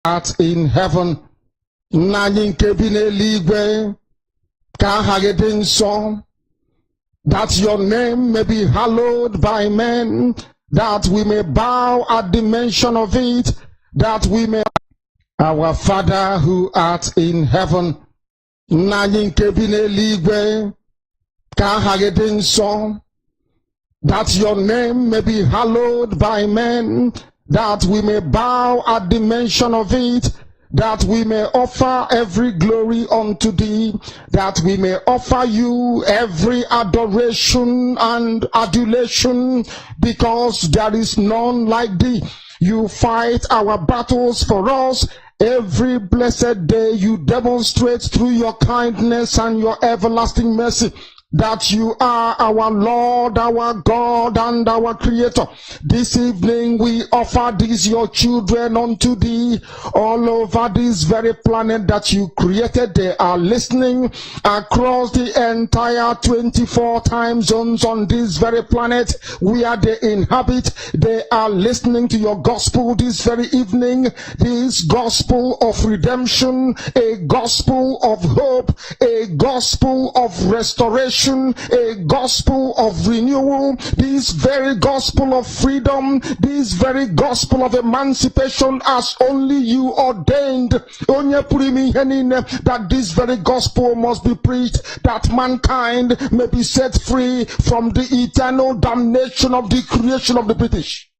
art in heaven. Nanying kebine ligwe ka hagedin song, that your name may be hallowed by men, that we may bow at the mention of it, that we may. Our Father who art in heaven, nanying kebine ligwe ka hagedin song, that your name may be hallowed by men, that we may bow at the mention of it, that we may offer every glory unto thee, that we may offer you every adoration and adulation, because there is none like thee. You fight our battles for us. Every blessed day you demonstrate through your kindness and your everlasting mercy that you are our Lord, our God, and our Creator. This evening we offer these your children unto thee all over this very planet that you created. They are listening across the entire 24 time zones on this very planet where they inhabit. They are listening to your gospel this very evening, this gospel of redemption, a gospel of hope, a gospel of restoration, a gospel of renewal, this very gospel of freedom, this very gospel of emancipation as only you ordained. That this very gospel must be preached, that mankind may be set free from the eternal damnation of the creation of the British.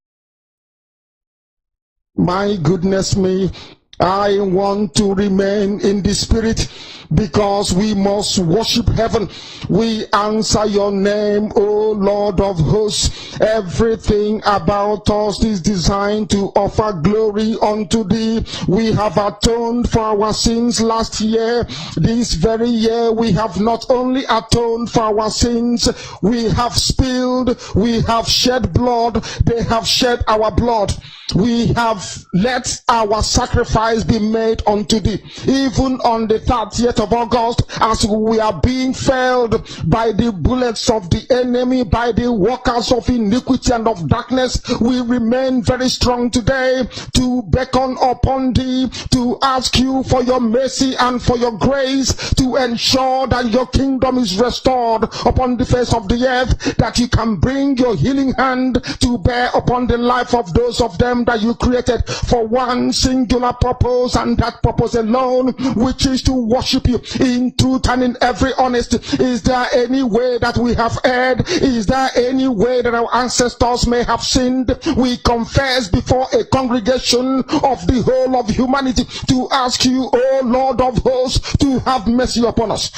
My goodness me, I want to remain in the spirit, because we must worship heaven. We answer your name, O Lord of hosts. Everything about us is designed to offer glory unto thee. We have atoned for our sins last year. This very year we have not only atoned for our sins, we have spilled, we have shed blood, they have shed our blood. We have let our sacrifice be made unto thee. Even on the 30th of August, as we are being felled by the bullets of the enemy, by the workers of iniquity and of darkness, we remain very strong today to beckon upon thee, to ask you for your mercy and for your grace, to ensure that your kingdom is restored upon the face of the earth, that you can bring your healing hand to bear upon the life of those of them that you created for one singular purpose, and that purpose alone, which is to worship you in truth and in every honesty. Is there any way that we have erred? Is there any way that our ancestors may have sinned? We confess before a congregation of the whole of humanity to ask you, O Lord of hosts, to have mercy upon us.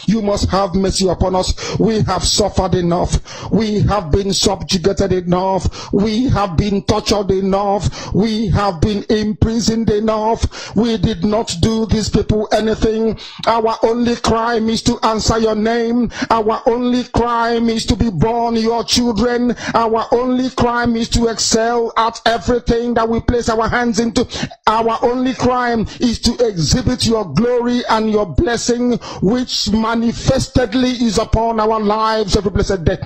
You must have mercy upon us. We have suffered enough. We have been subjugated enough. We have been tortured enough. We have been imprisoned enough. We did not do these people anything. Our only crime is to answer your name. Our only crime is to be born your children. Our only crime is to excel at everything that we place our hands into. Our only crime is to exhibit your glory and your blessing, which manifestedly is upon our lives every blessed day.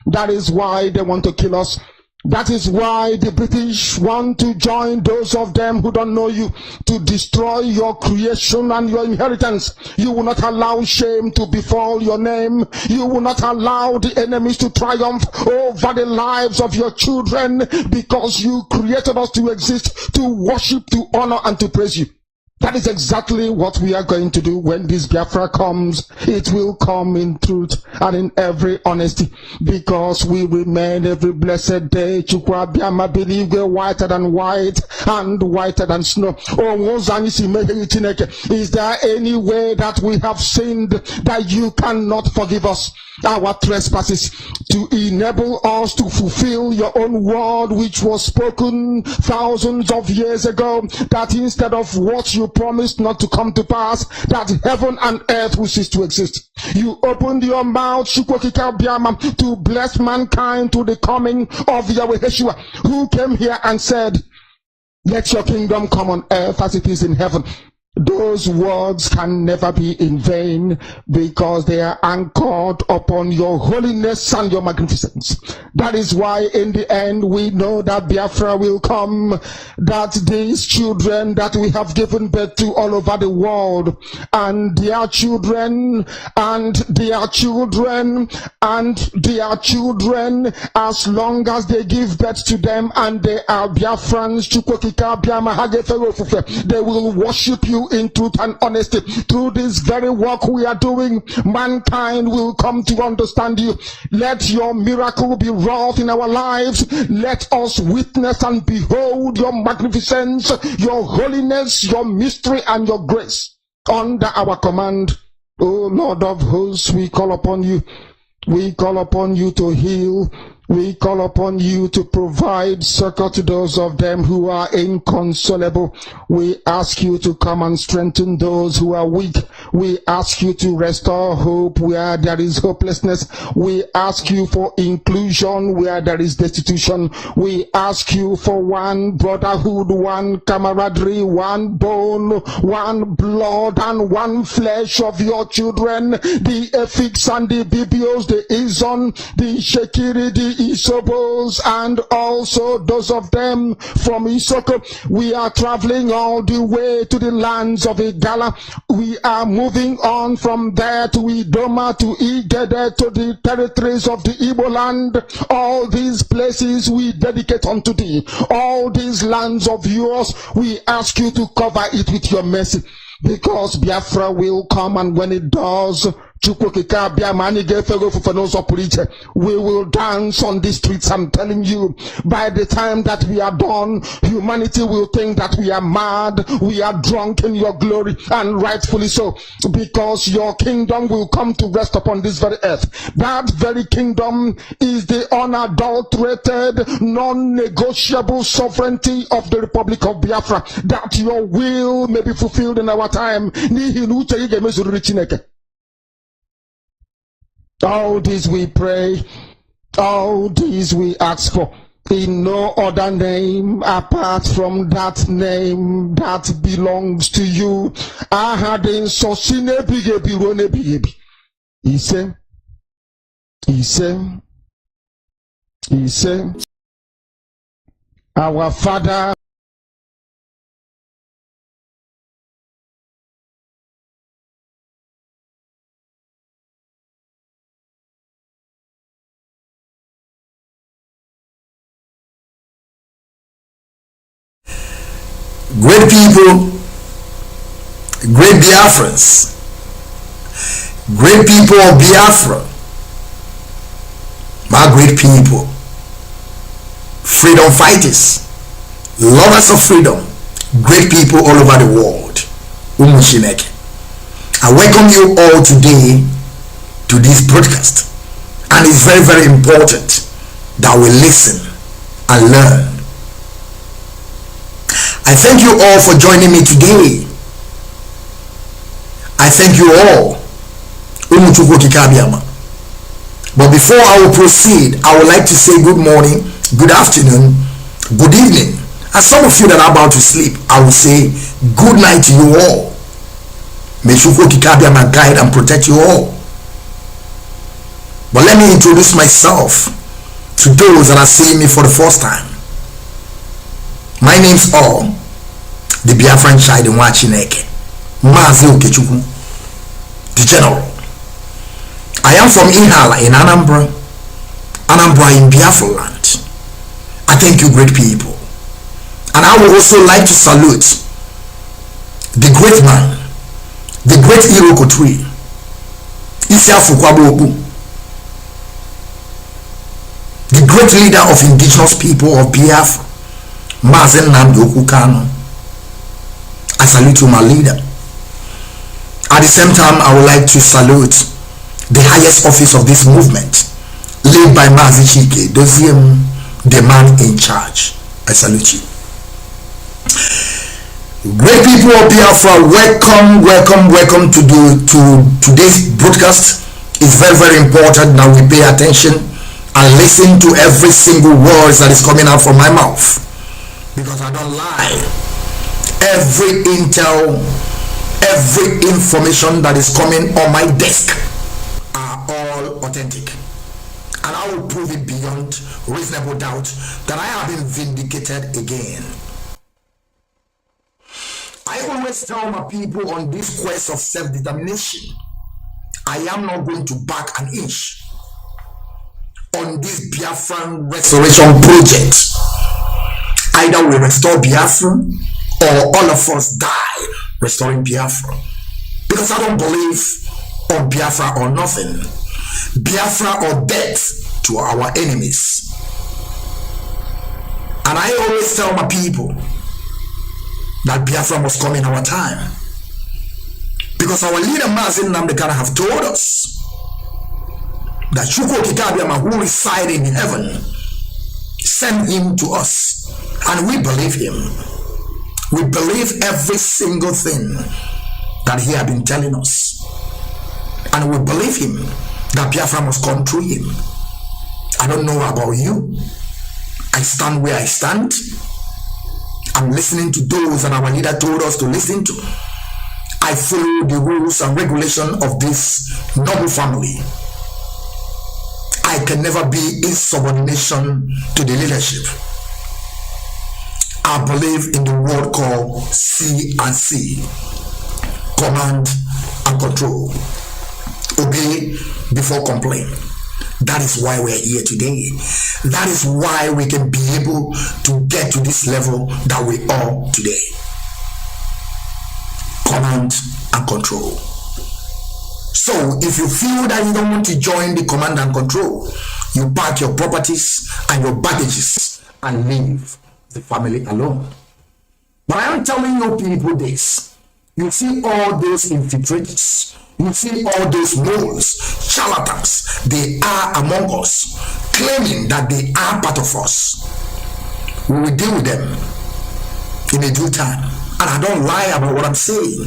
That is why they want to kill us. That is why the British want to join those of them who don't know you to destroy your creation and your inheritance. You will not allow shame to befall your name. You will not allow the enemies to triumph over the lives of your children, because you created us to exist, to worship, to honor, and to praise you. That is exactly what we are going to do when this Biafra comes. It will come in truth and in every honesty, because we remain every blessed day whiter than white and whiter than snow. Is there any way that we have sinned that you cannot forgive us our trespasses, to enable us to fulfill your own word, which was spoken thousands of years ago, that instead of what you promised not to come to pass, that heaven and earth will cease to exist. You opened your mouth to bless mankind to the coming of Yahweh Yeshua, who came here and said, let your kingdom come on earth as it is in heaven. Those words can never be in vain, because they are anchored upon your holiness and your magnificence. That is why in the end we know that Biafra will come, that these children that we have given birth to all over the world, and their children, and their children, and their children, as long as they give birth to them and they are Biafrans, they will worship you in truth and honesty. Through this very work we are doing, mankind will come to understand you. Let your miracle be wrought in our lives. Let us witness and behold your magnificence, your holiness, your mystery, and your grace under our command. O Lord of hosts, we call upon you. We call upon you to heal. We call upon you to provide succor to those of them who are inconsolable. We ask you to come and strengthen those who are weak. We ask you to restore hope where there is hopelessness. We ask you for inclusion where there is destitution. We ask you for one brotherhood, one camaraderie, one bone, one blood, and one flesh of your children. The Efiks and the Bibios, the Izon, the Shekiri, the Isobos, and also those of them from Isoko. We are traveling all the way to the lands of Igala. We are moving on from there to Idoma, to Igede, to the territories of the Igbo land. All these places we dedicate unto thee. All these lands of yours, we ask you to cover it with your mercy, because Biafra will come, and when it does, we will dance on the streets. I'm telling you, by the time that we are done, humanity will think that we are mad, we are drunk in your glory, and rightfully so, because your kingdom will come to rest upon this very earth. That very kingdom is the unadulterated, non-negotiable sovereignty of the Republic of Biafra, that your will may be fulfilled in our time. All this we pray, all this we ask for, in no other name apart from that name that belongs to you. He said, our Father, great people, great Biafrans, great people of Biafra, my great people, freedom fighters, lovers of freedom, great people all over the world. I welcome you all today to this broadcast, and it's very, very important that we listen and learn. I thank you all for joining me today. I thank you all. But before I will proceed, I would like to say good morning, good afternoon, good evening. And some of you that are about to sleep, I will say good night to you all. May Chukwokikabiama guide and protect you all. But let me introduce myself to those that are seeing me for the first time. My name's the Biafran child in Wachineke, Mazi, the general. I am from Ihala in Anambra in Biafra land. I thank you, great people. And I would also like to salute the great man, the great Iroko tree, Isiafu Kwabobu, the great leader of indigenous people of Biafra, Mazi Nnamdi Kanu. I salute you, my leader. At the same time, I would like to salute the highest office of this movement, led by Mazi Chike, the man in charge. I salute you. Great people of Biafra, welcome to today's broadcast. It's very, very important that we pay attention and listen to every single word that is coming out from my mouth, because I don't lie. Every intel, every information that is coming on my desk are all authentic. And I will prove it beyond reasonable doubt that I have been vindicated again. I always tell my people on this quest of self-determination, I am not going to back an inch on this Biafran restoration project. Either we restore Biafra or all of us die restoring Biafra. Because I don't believe on Biafra or nothing. Biafra or death to our enemies. And I always tell my people that Biafra must come in our time. Because our leader Mazi Nnamdi have told us that Chukwu Kitabiama, who reside in heaven, sent him to us. And we believe him. We believe every single thing that he has been telling us. And we believe him that Biafra must come through him. I don't know about you. I stand where I stand. I'm listening to those that our leader told us to listen to. I follow the rules and regulation of this noble family. I can never be in subordination to the leadership. I believe in the word called C&C, command and control. Obey before complain. That is why we're here today. That is why we can be able to get to this level that we are today. Command and control. So if you feel that you don't want to join the command and control, you pack your properties and your baggages and leave the family alone. But I am telling you people this. You see all those infiltrators, you see all those moles, charlatans, they are among us, claiming that they are part of us. We will deal with them in a due time. And I don't lie about what I'm saying.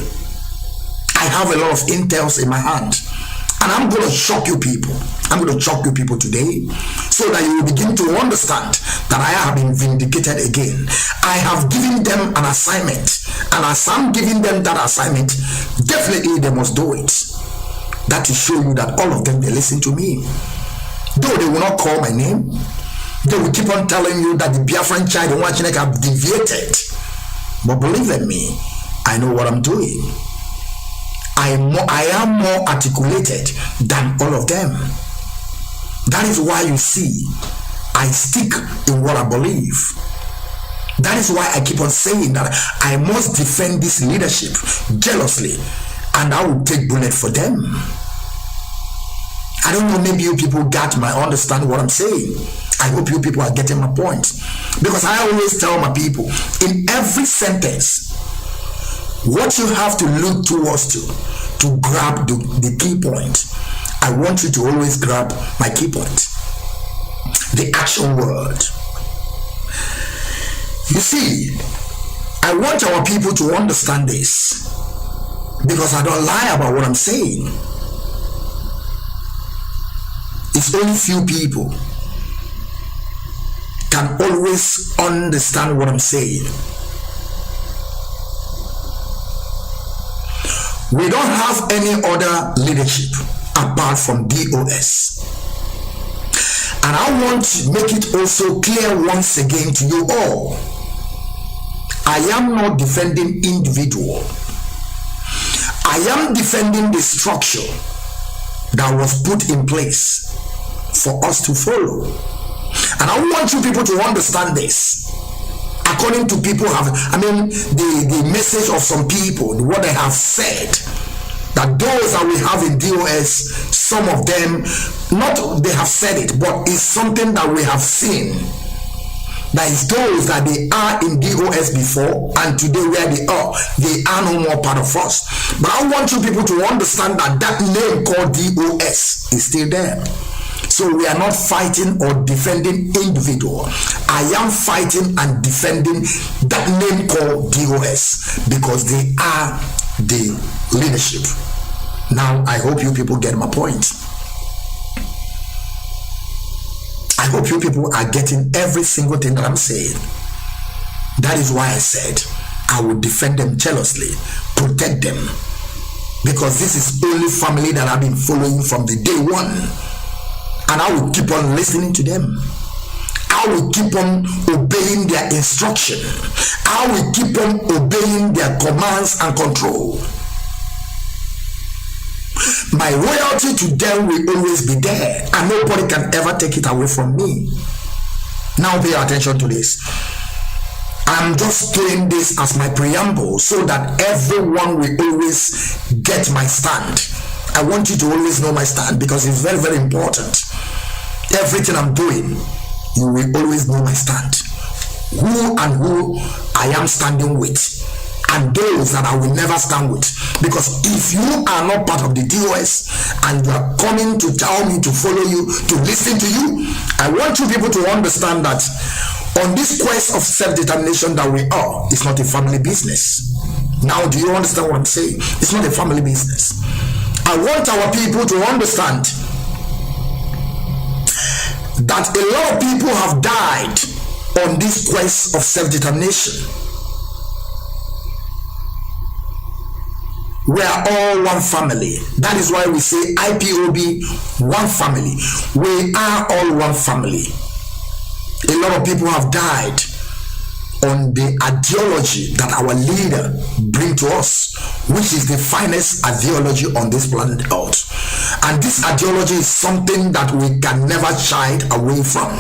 I have a lot of intels in my hand. And I'm going to shock you people. I'm going to shock you people today so that you will begin to understand that I have been vindicated again. I have given them an assignment. And as I'm giving them that assignment, definitely they must do it. That to show you that all of them, they listen to me. Though they will not call my name, they will keep on telling you that the Biafran child and watching it have deviated. But believe in me, I know what I'm doing. I am more articulated than all of them. That is why you see, I stick in what I believe. That is why I keep on saying that I must defend this leadership jealously, and I will take bullet for them. I don't know, maybe you people got my understand what I'm saying. I hope you people are getting my point. Because I always tell my people, in every sentence, what you have to look towards to grab the key point. I want you to always grab my key point. The action word. You see, I want our people to understand this. Because I don't lie about what I'm saying. It's only few people can always understand what I'm saying. We don't have any other leadership apart from DOS. And I want to make it also clear once again to you all. I am not defending individual. I am defending the structure that was put in place for us to follow. And I want you people to understand this. According to people the message of some people, what they have said, that those that we have in DOS, some of them, not they have said it, but it's something that we have seen. That is those that they are in DOS before, and today where they are no more part of us. But I want you people to understand that that name called DOS is still there. So we are not fighting or defending individual. I am fighting and defending that name called DOS because they are the leadership. Now, I hope you people get my point. I hope you people are getting every single thing that I'm saying. That is why I said I will defend them jealously, protect them, because this is only family that I've been following from the day one, and I will keep on listening to them. I will keep on obeying their instruction. I will keep on obeying their commands and control. My loyalty to them will always be there, and nobody can ever take it away from me. Now pay attention to this. I'm just doing this as my preamble so that everyone will always get my stand. I want you to always know my stand, because it's very, very important. Everything I'm doing, you will always know my stand. Who and who I am standing with, and those that I will never stand with. Because if you are not part of the TOS and you are coming to tell me to follow you, to listen to you, I want you people to understand that on this quest of self-determination that we are, it's not a family business. Now, do you understand what I'm saying? It's not a family business. I want our people to understand that a lot of people have died on this quest of self-determination. We are all one family. That is why we say IPOB, one family. We are all one family. A lot of people have died on the ideology that our leader bring to us, which is the finest ideology on this planet Earth. And this ideology is something that we can never shy away from,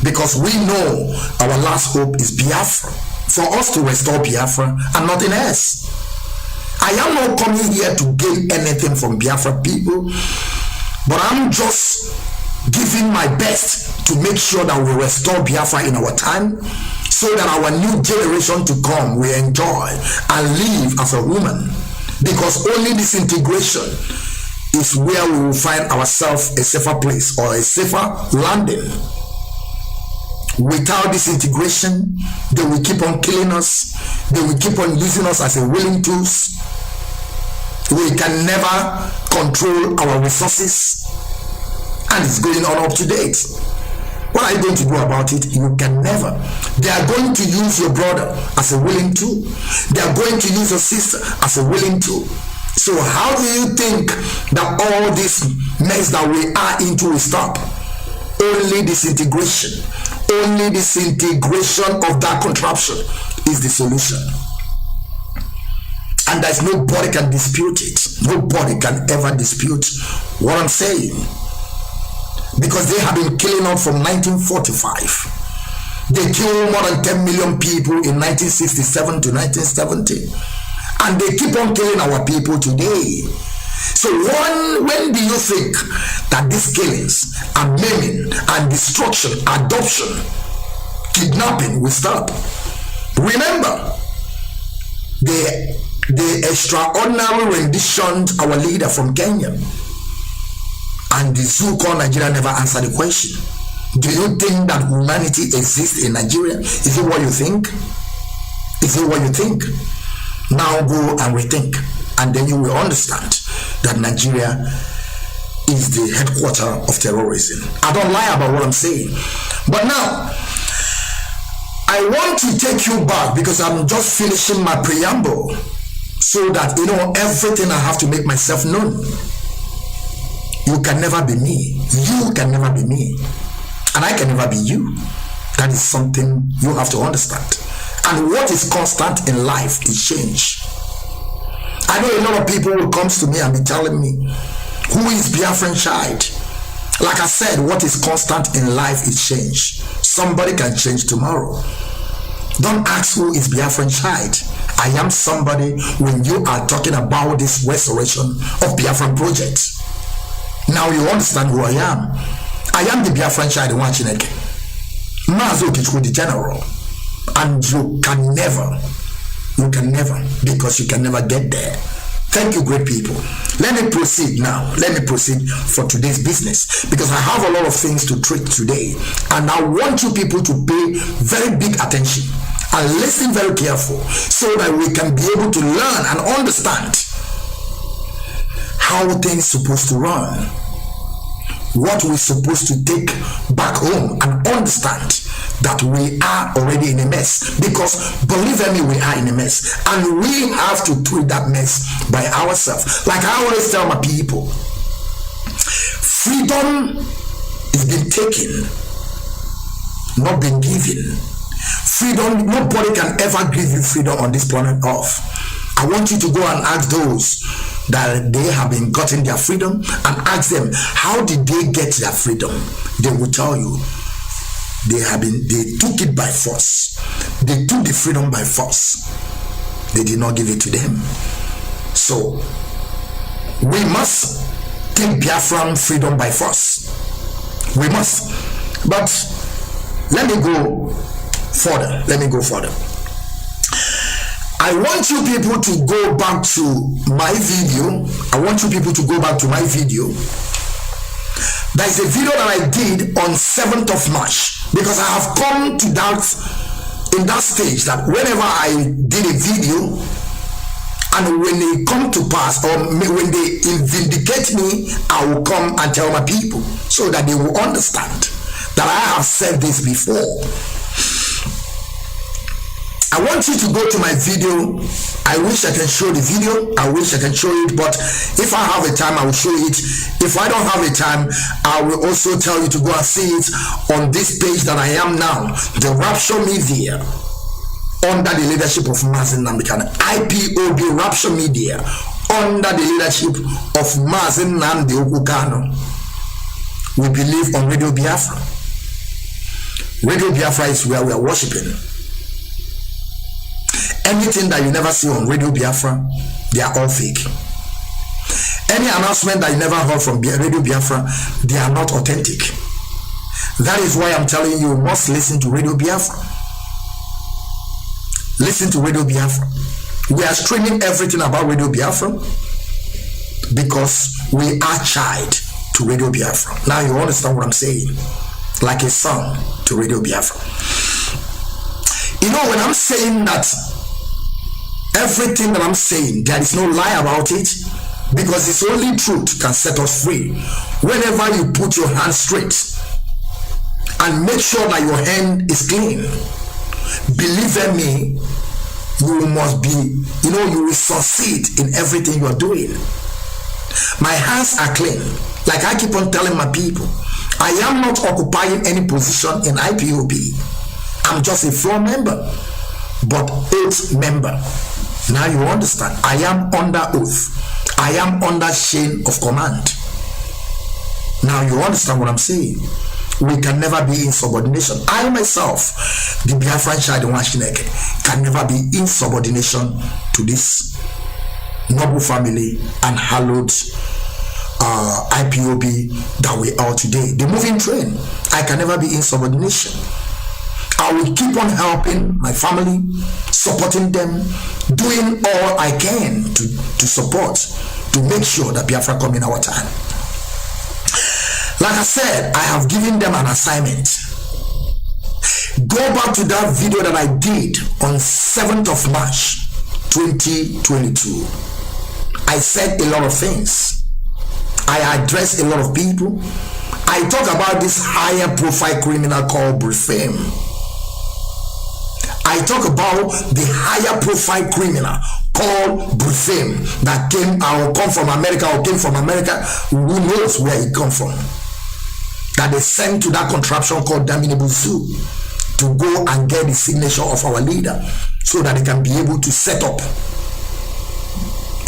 because we know our last hope is Biafra, for us to restore Biafra and nothing else. I am not coming here to gain anything from Biafra people, but I'm just giving my best to make sure that we restore Biafra in our time, so that our new generation to come will enjoy and live as a woman. Because only disintegration is where we will find ourselves a safer place or a safer landing. Without disintegration, they will keep on killing us. They will keep on using us as a willing tools. We can never control our resources, and it's going on up to date. What are you going to do about it? You can never. They are going to use your brother as a willing tool. They are going to use your sister as a willing tool. So how do you think that all this mess that we are into will stop? Only disintegration. Only disintegration of that contraption is the solution. And there's nobody can dispute it. Nobody can ever dispute what I'm saying. Because they have been killing us from 1945. They killed more than 10 million people in 1967 to 1970. And they keep on killing our people today. So when do you think that these killings and maiming and destruction, adoption, kidnapping will stop? Remember, the extraordinary rendition our leader from Kenya and the zoo called Nigeria never answered the question. Do you think that humanity exists in Nigeria? Is it what you think? Is it what you think? Now go and rethink, and then you will understand that Nigeria is the headquarter of terrorism. I don't lie about what I'm saying. But now, I want to take you back, because I'm just finishing my preamble, so that you know everything I have to make myself known. You can never be me. You can never be me. And I can never be you. That is something you have to understand. And what is constant in life is change. I know a lot of people who comes to me and be telling me, who is Biafran child? Like I said, what is constant in life is change. Somebody can change tomorrow. Don't ask who is Biafran child. I am somebody when you are talking about this restoration of Biafran project. Now you understand who I am. I am the Biafran child in Wachineke. Mazi the general. And you can never, because you can never get there. Thank you, great people. Let me proceed now. Let me proceed for today's business, because I have a lot of things to treat today. And I want you people to pay very big attention and listen very careful, so that we can be able to learn and understand how things supposed to run. what we're supposed to take back home and understand that we are already in a mess. Because believe me, we are in a mess, and we have to treat that mess by ourselves. Like I always tell my people, freedom is being taken, not been given. Freedom, nobody can ever give you freedom on this planet Earth. I want you to go and ask those that they have been gotten their freedom and ask them, how did they get their freedom? They will tell you they took it by force. They took the freedom by force. They did not give it to them. So we must take Biafran freedom by force. We must. But let me go further. I want you people to go back to my video. There's a video that I did on 7th of March, because I have come to that in that stage that whenever I did a video, and when they come to pass, or when they vindicate me, I will come and tell my people so that they will understand that I have said this before. I want you to go to my video. I wish I can show the video. I wish I can show it, but if I have a time, I will show it. If I don't have a time, I will also tell you to go and see it on this page that I am now, the Rapture Media, under the leadership of Mazi Nnamdi, Ipob Rapture Media, under the leadership of Mazi Nnamdi Kanu. We believe on Radio Biafra. Radio Biafra is where we are worshiping. Anything that you never see on Radio Biafra, they are all fake. Any announcement that you never heard from Radio Biafra, they are not authentic. That is why I'm telling you, you must listen to Radio Biafra. Listen to Radio Biafra. We are streaming everything about Radio Biafra because we are tied to Radio Biafra. Now you understand what I'm saying? Like a son to Radio Biafra. You know, when I'm saying that, everything that I'm saying, there is no lie about it, because it's only truth can set us free. Whenever you put your hand straight and make sure that your hand is clean, believe in me, you must be, you will succeed in everything you are doing. My hands are clean. Like I keep on telling my people, I am not occupying any position in Ipob. I'm just a floor member, but oath member. Now you understand. I am under oath. I am under chain of command. Now you understand what I'm saying. We can never be in subordination. I myself, the Biafran child in Washineke, can never be in subordination to this noble family and hallowed Ipob that we are today. The moving train. I can never be in subordination. I will keep on helping my family, supporting them, doing all I can to support, to make sure that Biafra come in our time. Like I said, I have given them an assignment. Go back to that video that I did on 7th of March 2022. I said a lot of things. I addressed a lot of people. I talk about this higher profile criminal called Bifem. I talk about the higher profile criminal called Bifem that came or come from America or came from America. Who knows where he come from? That they sent to that contraption called Misuse to go and get the signature of our leader so that they can be able to set up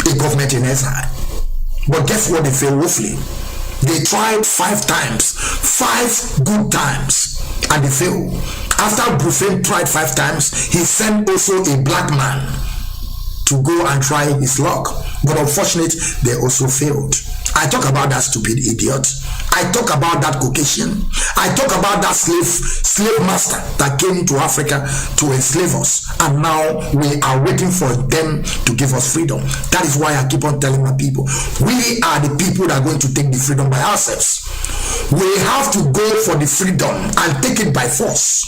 a government in exile. But guess what? They failed woefully. They tried 5 times, 5 good times, and they failed. After Bifem tried 5 times, he sent also a black man to go and try his luck. But unfortunately, they also failed. I talk about that stupid idiot. I talk about that Caucasian. I talk about that slave master that came to Africa to enslave us. And now we are waiting for them to give us freedom. That is why I keep on telling my people, we are the people that are going to take the freedom by ourselves. We have to go for the freedom and take it by force.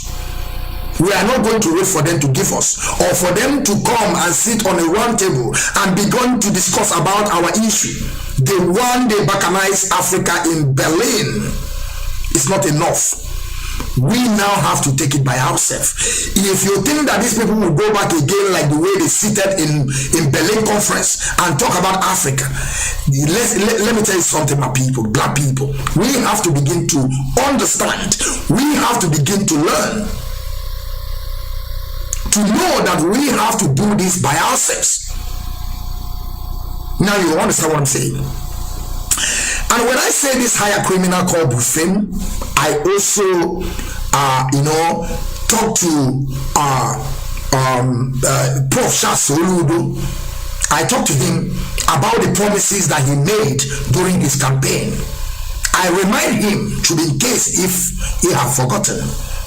We are not going to wait for them to give us, or for them to come and sit on a round table and begin to discuss about our issue. the one they balkanize Africa in Berlin is not enough. We now have to take it by ourselves. If you think that these people will go back again like the way they seated in Berlin conference and talk about Africa, let me tell you something, my people, black people. We have to begin to understand. We have to begin to learn. To know that we have to do this by ourselves. Now you understand what I'm saying? And when I say this higher criminal called Buffin, I also, talk to Prof. Soludo. I talked to him about the promises that he made during his campaign. I remind him, to in case if he have forgotten,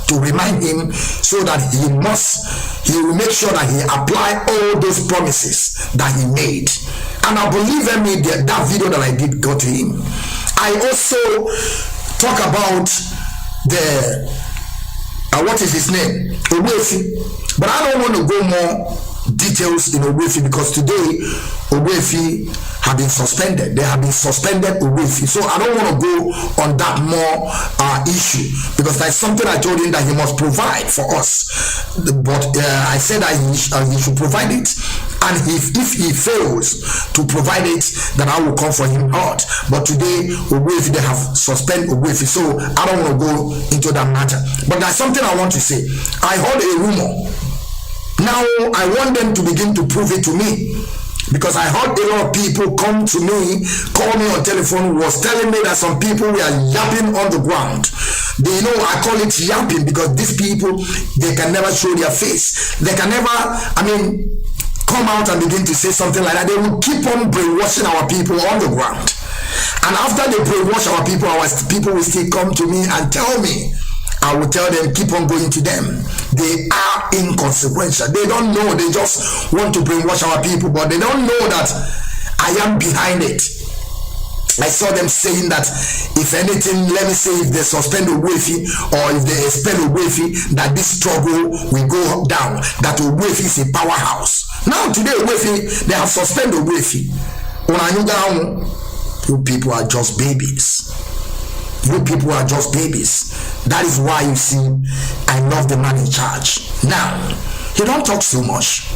to remind him so that he will make sure that he apply all those promises that he made. And I believe that video that I did go to him. I also talk about the what is his name, Owefi, but I don't want to go more details in Owefi because today Owefi have been suspended. They have been suspended Owefi, so I don't want to go on that more issue because there's something I told him that he must provide for us, but I said that he should provide it, and if he fails to provide it, then I will come for him hard. But today Owefi, they have suspended Owefi, so I don't want to go into that matter. But there's something I want to say. I heard a rumor. Now I want them to begin to prove it to me, because I heard a lot of people come to me, call me on telephone, was telling me that some people were yapping on the ground. They know I call it yapping because these people, they can never show their face. They can never, come out and begin to say something like that. They will keep on brainwashing our people on the ground. And after they brainwash our people will still come to me and tell me. I will tell them, keep on going to them. They are inconsequential. They don't know. They just want to brainwash our people, but they don't know that I am behind it. I saw them saying that if anything, let me say if they suspend Owefi or if they expel Owefi, that this struggle will go down, that Owefi is a powerhouse. Now today Owefi, they have suspended Owefi. You people are just babies. You people are just babies. That is why you see, I love the man in charge. Now, he don't talk so much.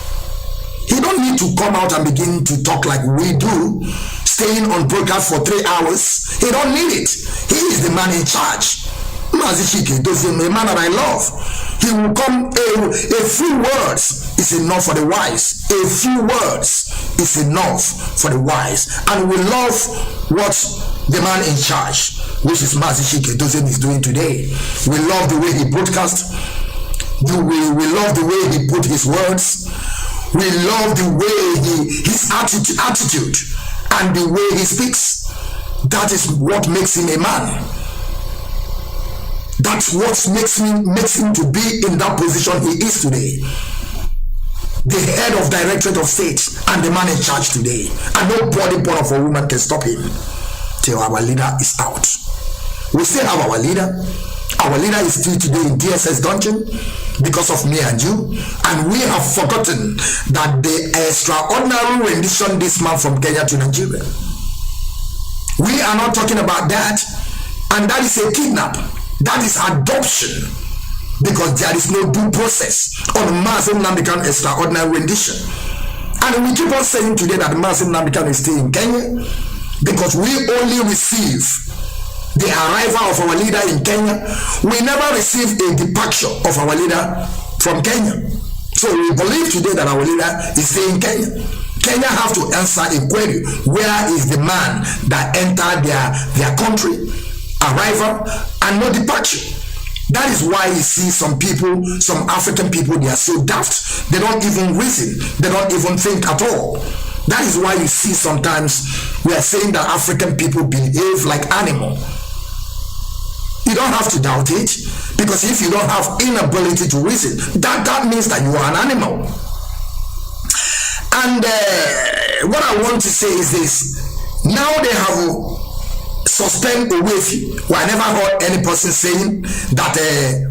He don't need to come out and begin to talk like we do, staying on broadcast for 3 hours. He don't need it. He is the man in charge. Mazi does a man that I love. He will come, a few words is enough for the wise. A few words is enough for the wise. And we love what the man in charge, which is Mazi Dozen, is doing today. We love the way he broadcasts. We love the way he put his words. We love the way his attitude and the way he speaks. That is what makes him a man. That's what makes him to be in that position he is today. The head of Directorate of State and the man in charge today. And nobody born of a woman can stop him till our leader is out. We still have our leader. Our leader is still today in DSS dungeon because of me and you. And we have forgotten that the extraordinary rendition this man from Kenya to Nigeria. We are not talking about that. And that is a kidnap. That is adoption. Because there is no due process on Mazi Nnamdi extraordinary rendition. And we keep on saying today that Mazi Nnamdi is still in Kenya because we only receive the arrival of our leader in Kenya. We never receive a departure of our leader from Kenya. So we believe today that our leader is still in Kenya. Kenya have to answer a query. Where is the man that entered their country, arrival, and no departure? That is why you see some people, some African people, they are so daft. They don't even reason. They don't even think at all. That is why you see sometimes we are saying that African people behave like animals. You don't have to doubt it, because if you don't have inability to reason, that means that you are an animal. And what I want to say is this. Now they have suspend Owefi. Well, I never heard any person saying that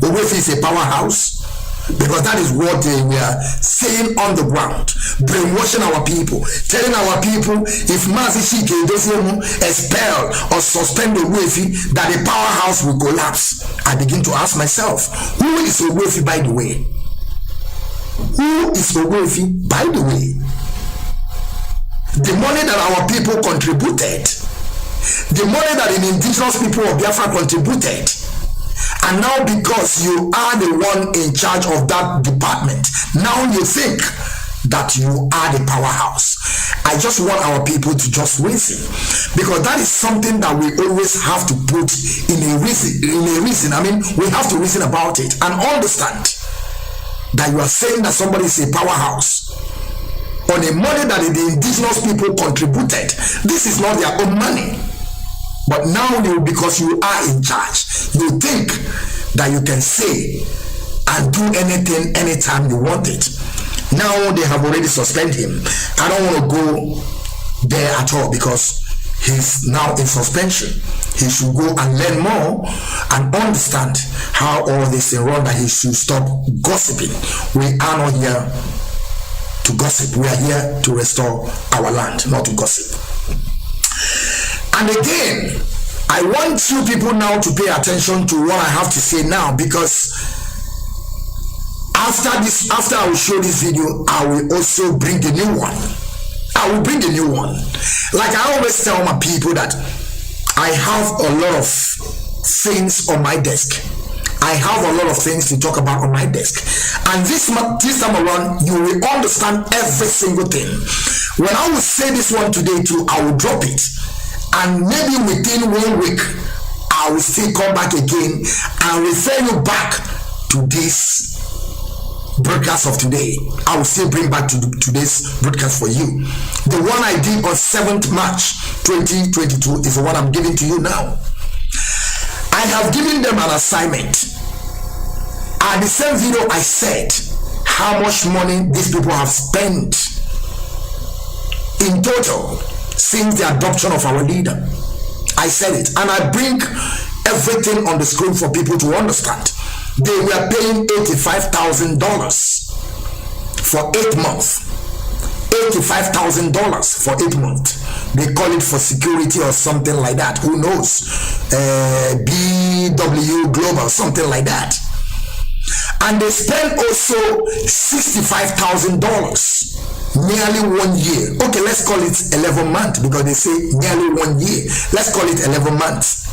Owefi is a powerhouse. because that is what they were saying on the ground, brainwashing our people, telling our people if Mazi doesn't expel or suspend the Wefi, that the powerhouse will collapse. I begin to ask myself, who is Wefi, by the way? Who is Wefi, by the way? The money that our people contributed, the money that the indigenous people of Biafra contributed, and now because you are the one in charge of that department, now you think that you are the powerhouse. I just want our people to just reason, because that is something that we always have to put in a reason. I mean, we have to reason about it and understand that you are saying that somebody is a powerhouse on the money that the indigenous people contributed. This is not their own money. But now, because you are in charge, you think that you can say and do anything anytime you want it. Now they have already suspended him. I don't want to go there at all, because he's now in suspension. He should go and learn more and understand how all this is run, that he should stop gossiping. We are not here to gossip. We are here to restore our land, not to gossip. And again, I want you people now to pay attention to what I have to say now, because after I will show this video, I will also bring the new one. I will bring the new one. Like I always tell my people that I have a lot of things on my desk. I have a lot of things to talk about on my desk. And this time around, you will understand every single thing. When I will say this one today too, I will drop it. And maybe within 1 week, I will still come back again and refer you back to this broadcast of today. I will still bring back to today's broadcast for you. The one I did on 7th March 2022 is the one I'm giving to you now. I have given them an assignment. At the same video, I said how much money these people have spent in total since the adoption of our leader. I said it, and I bring everything on the screen for people to understand. They were paying $85,000 for 8 months. $85,000 for 8 months. They call it for security or something like that. Who knows? BW Global, something like that. And they spent also $65,000. Nearly 1 year. Okay, let's call it 11 months, because they say nearly 1 year. Let's call it 11 months.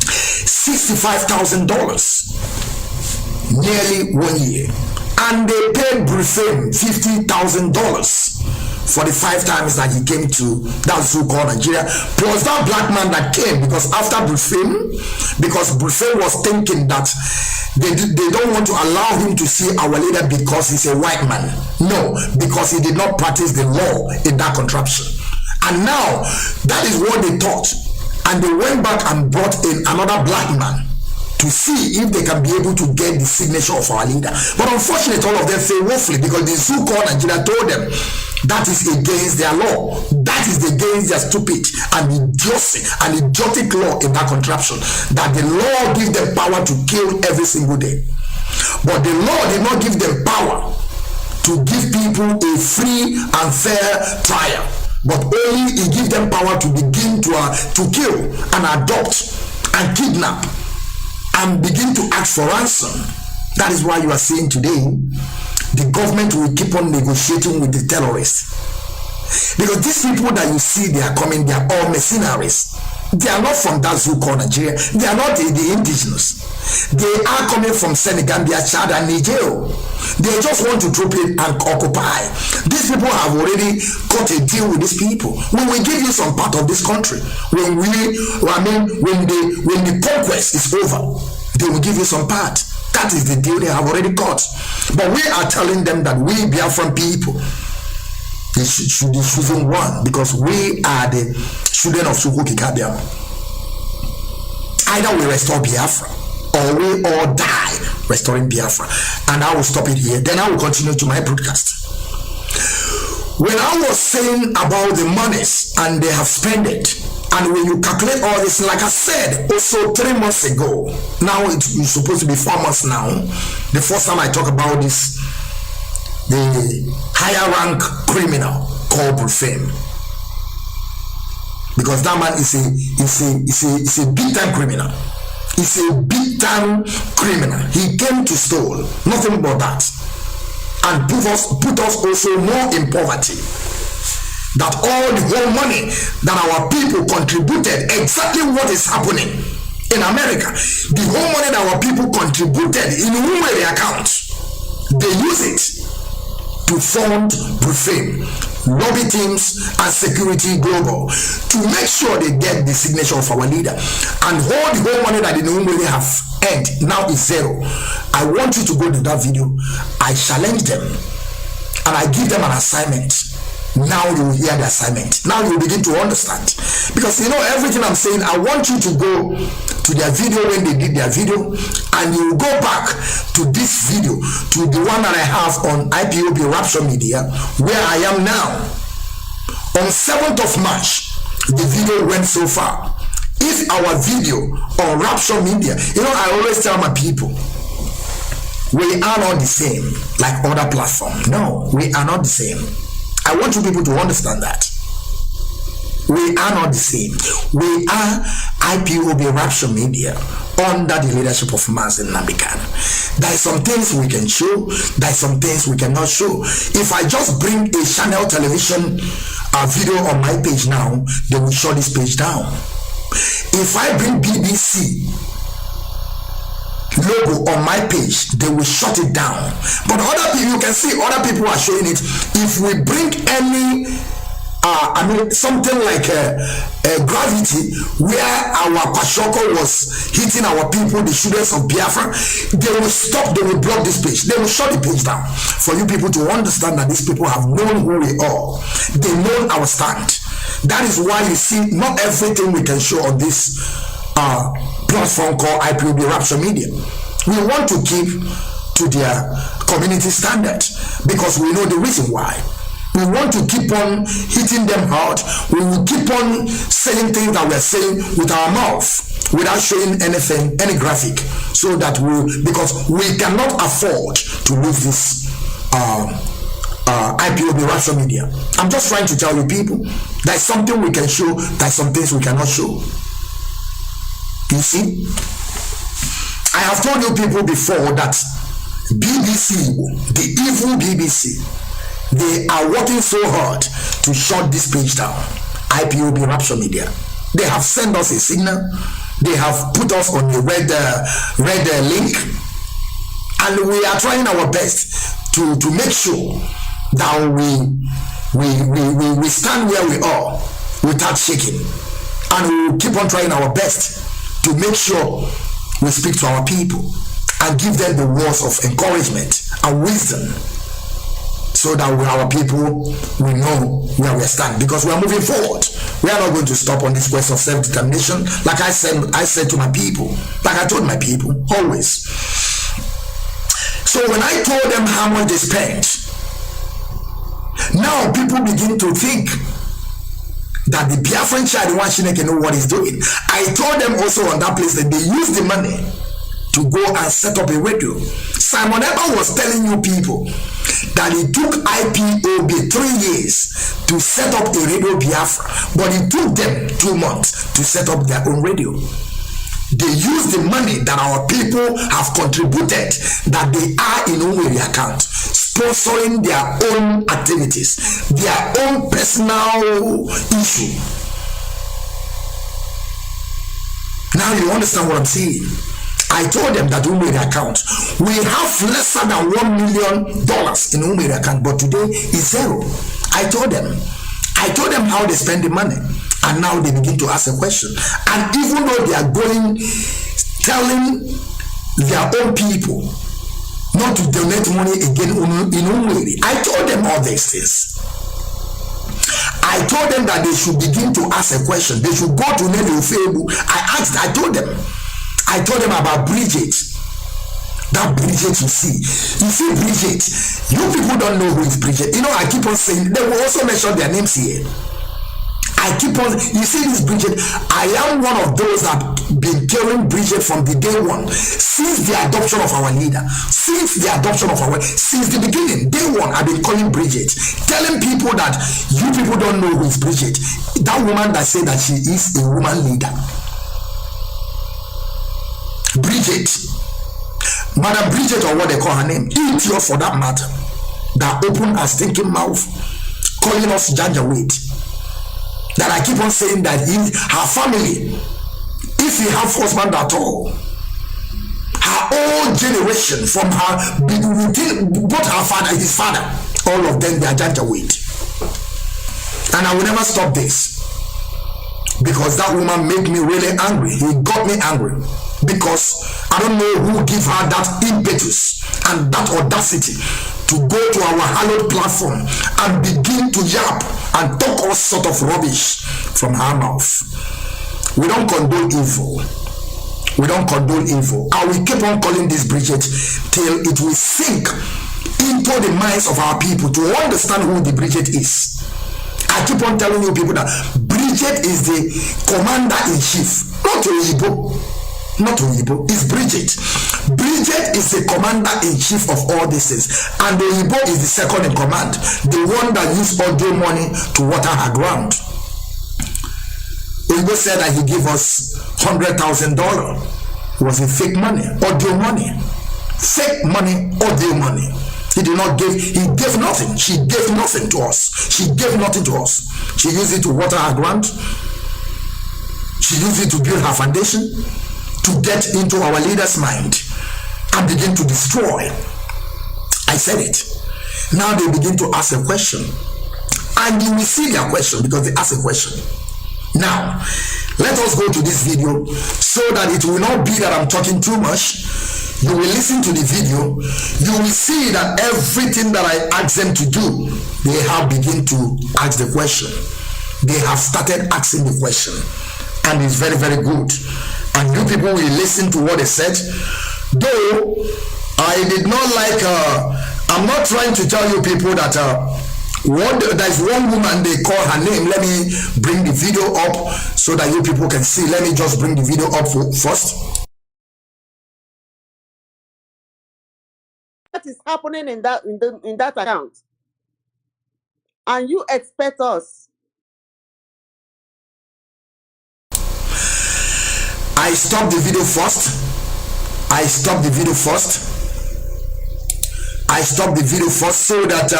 $65,000. Nearly 1 year. And they paid Brufem $50,000 for the 5 times that he came to that so-called Nigeria, plus that black man that came, because after Brufem, because Brufem was thinking that they don't want to allow him to see our leader because he's a white man. No, because he did not practice the law in that contraption. And now, that is what they thought. And they went back and brought in another black man to see if they can be able to get the signature of our leader. But unfortunately, all of them failed woefully, because the so-called Nigeria told them that is against their law. That is against their stupid and idiotic law in that contraption. That the law gives them power to kill every single day. But the law did not give them power to give people a free and fair trial. But only it gives them power to begin to kill and adopt and kidnap and begin to ask for ransom. That is why you are seeing today the government will keep on negotiating with the terrorists. Because these people that you see, they are coming, they are all mercenaries. They are not from that so-called Nigeria. They are not the indigenous. They are coming from Senegal, Chad, and Niger. They just want to drop it and occupy. These people have already got a deal with these people. We will give you some part of this country. When the conquest is over, they will give you some part. That is the deal they have already got. But we are telling them that we Biafran people, they should be choosing one, because we are the children of Chukwuki Kabiam. Either we restore Biafra, or we all die restoring Biafra. And I will stop it here. Then I will continue to my broadcast. When I was saying about the monies and they have spent it, And when you calculate all this, like I said, also 3 months ago, now it's supposed to be 4 months now. The first time I talk about this, the higher rank criminal called Profane, because that man is a big time criminal. He's a big time criminal. He came to steal, nothing but that, and put us also more in poverty. That all the whole money that our people contributed, exactly what is happening in America, the whole money that our people contributed in Uwe accounts, they use it to fund Profane, lobby teams and security global to make sure they get the signature of our leader, and all the whole money that the Uwe have earned now is zero. I want you to go to that video. I challenge them and I give them an assignment. Now you will hear the assignment. Now you will begin to understand. Because you know everything I'm saying, I want you to go to their video when they did their video, and you will go back to this video, to the one that I have on Ipob Rapture Media, where I am now. On 7th of March, the video went so far. If our video on Rapture Media, you know, I always tell my people, we are not the same like other platforms. No, we are not the same. I want you people to understand that. We are not the same. We are Ipob Rapture Media under the leadership of Mazi and Nnamdi. There are some things we can show, there are some things we cannot show. If I just bring a channel television video on my page now, they will shut this page down. If I bring BBC logo on my page, they will shut it down. But other people, you can see other people are showing it. If we bring any something like gravity, where our Kwashoko was hitting our people, the students of Biafra, they will stop, they will block this page, they will shut the page down. For you people to understand that these people have known who we are, they know our stand. That is why you see not everything we can show on this platform called Ipob Rapture Media. We want to keep to their community standard because we know the reason why. We want to keep on hitting them hard. We will keep on saying things that we're saying with our mouth without showing anything, any graphic, so that because we cannot afford to lose this Ipob Rapture Media. I'm just trying to tell you people, there's something we can show, there's some things we cannot show. You see, I have told you people before that BBC, the evil BBC, they are working so hard to shut this page down. Ipob Rapture Media. They have sent us a signal. They have put us on the red link, and we are trying our best to make sure that we stand where we are without shaking, and we will keep on trying our best to make sure we speak to our people and give them the words of encouragement and wisdom, so that our people will know where we stand, because we are moving forward. We are not going to stop on this quest of self-determination. Like I said to my people, like I told my people always. So when I told them how much they spent, now people begin to think that the Biafran child can know what he's doing. I told them also on that place that they use the money to go and set up a radio. Simon Eber was telling you people that it took Ipob 3 years to set up a radio Biafra, but it took them 2 months to set up their own radio. They use the money that our people have contributed, that they are in Uwe account, sponsoring their own activities, their own personal issue. Now you understand what I'm saying? I told them that Uwe account, we have lesser than $1 million in Uwe account, but today is zero. I told them how they spend the money, and now they begin to ask a question. And even though they are telling their own people not to donate money again in Uwe, I told them all these things. I told them that they should begin to ask a question. They should go to Nelly Ufebu. I told them about Bridget. That Bridget you see Bridget. You people don't know who is Bridget. You know, I keep on saying, they will also mention their names here. I keep on, you see this Bridget, I am one of those that been telling Bridget from the day one, since the adoption of our leader, since the beginning, day one, I've been calling Bridget, telling people that you people don't know who is Bridget, that woman that said that she is a woman leader. Bridget, Madam Bridget, or what they call her name, idiot for that matter, that opened her stinking mouth, calling us Janjaweed. That I keep on saying that her family, if he have husband at all, her own generation from her, both her father, his father, all of them, they are Janjaweed. And I will never stop this. Because that woman made me really angry. He got me angry. Because I don't know who give her that impetus and that audacity to go to our hallowed platform and begin to yap and talk all sort of rubbish from her mouth. We don't condone evil. We don't condone evil. I will keep on calling this Bridget till it will sink into the minds of our people to understand who the Bridget is. I keep on telling you people that Bridget is the commander-in-chief, not Oyibo. Not Oyibo, it's Bridget. Bridget is the commander-in-chief of all these things, and Oyibo is the second in command, the one that used audio money to water her ground. Oyibo said that he gave us $100,000. It was a fake money, audio money. Fake money, audio money. He did not give, he gave nothing. She gave nothing to us. She gave nothing to us. She used it to water her ground. She used it to build her foundation, to get into our leaders' mind and begin to destroy. I said it. Now they begin to ask a question, and you will see their question because they ask a question. Now, let us go to this video so that it will not be that I'm talking too much. You will listen to the video. You will see that everything that I ask them to do, they have begin to ask the question. They have started asking the question, and it's very, very good. And you people will listen to what they said. Though I did not like, I'm not trying to tell you people that there's one woman, they call her name. Let me bring the video up so that you people can see. Let me just bring the video up first. What is happening in that account? And you expect us? I stopped the video first. I stopped the video first so that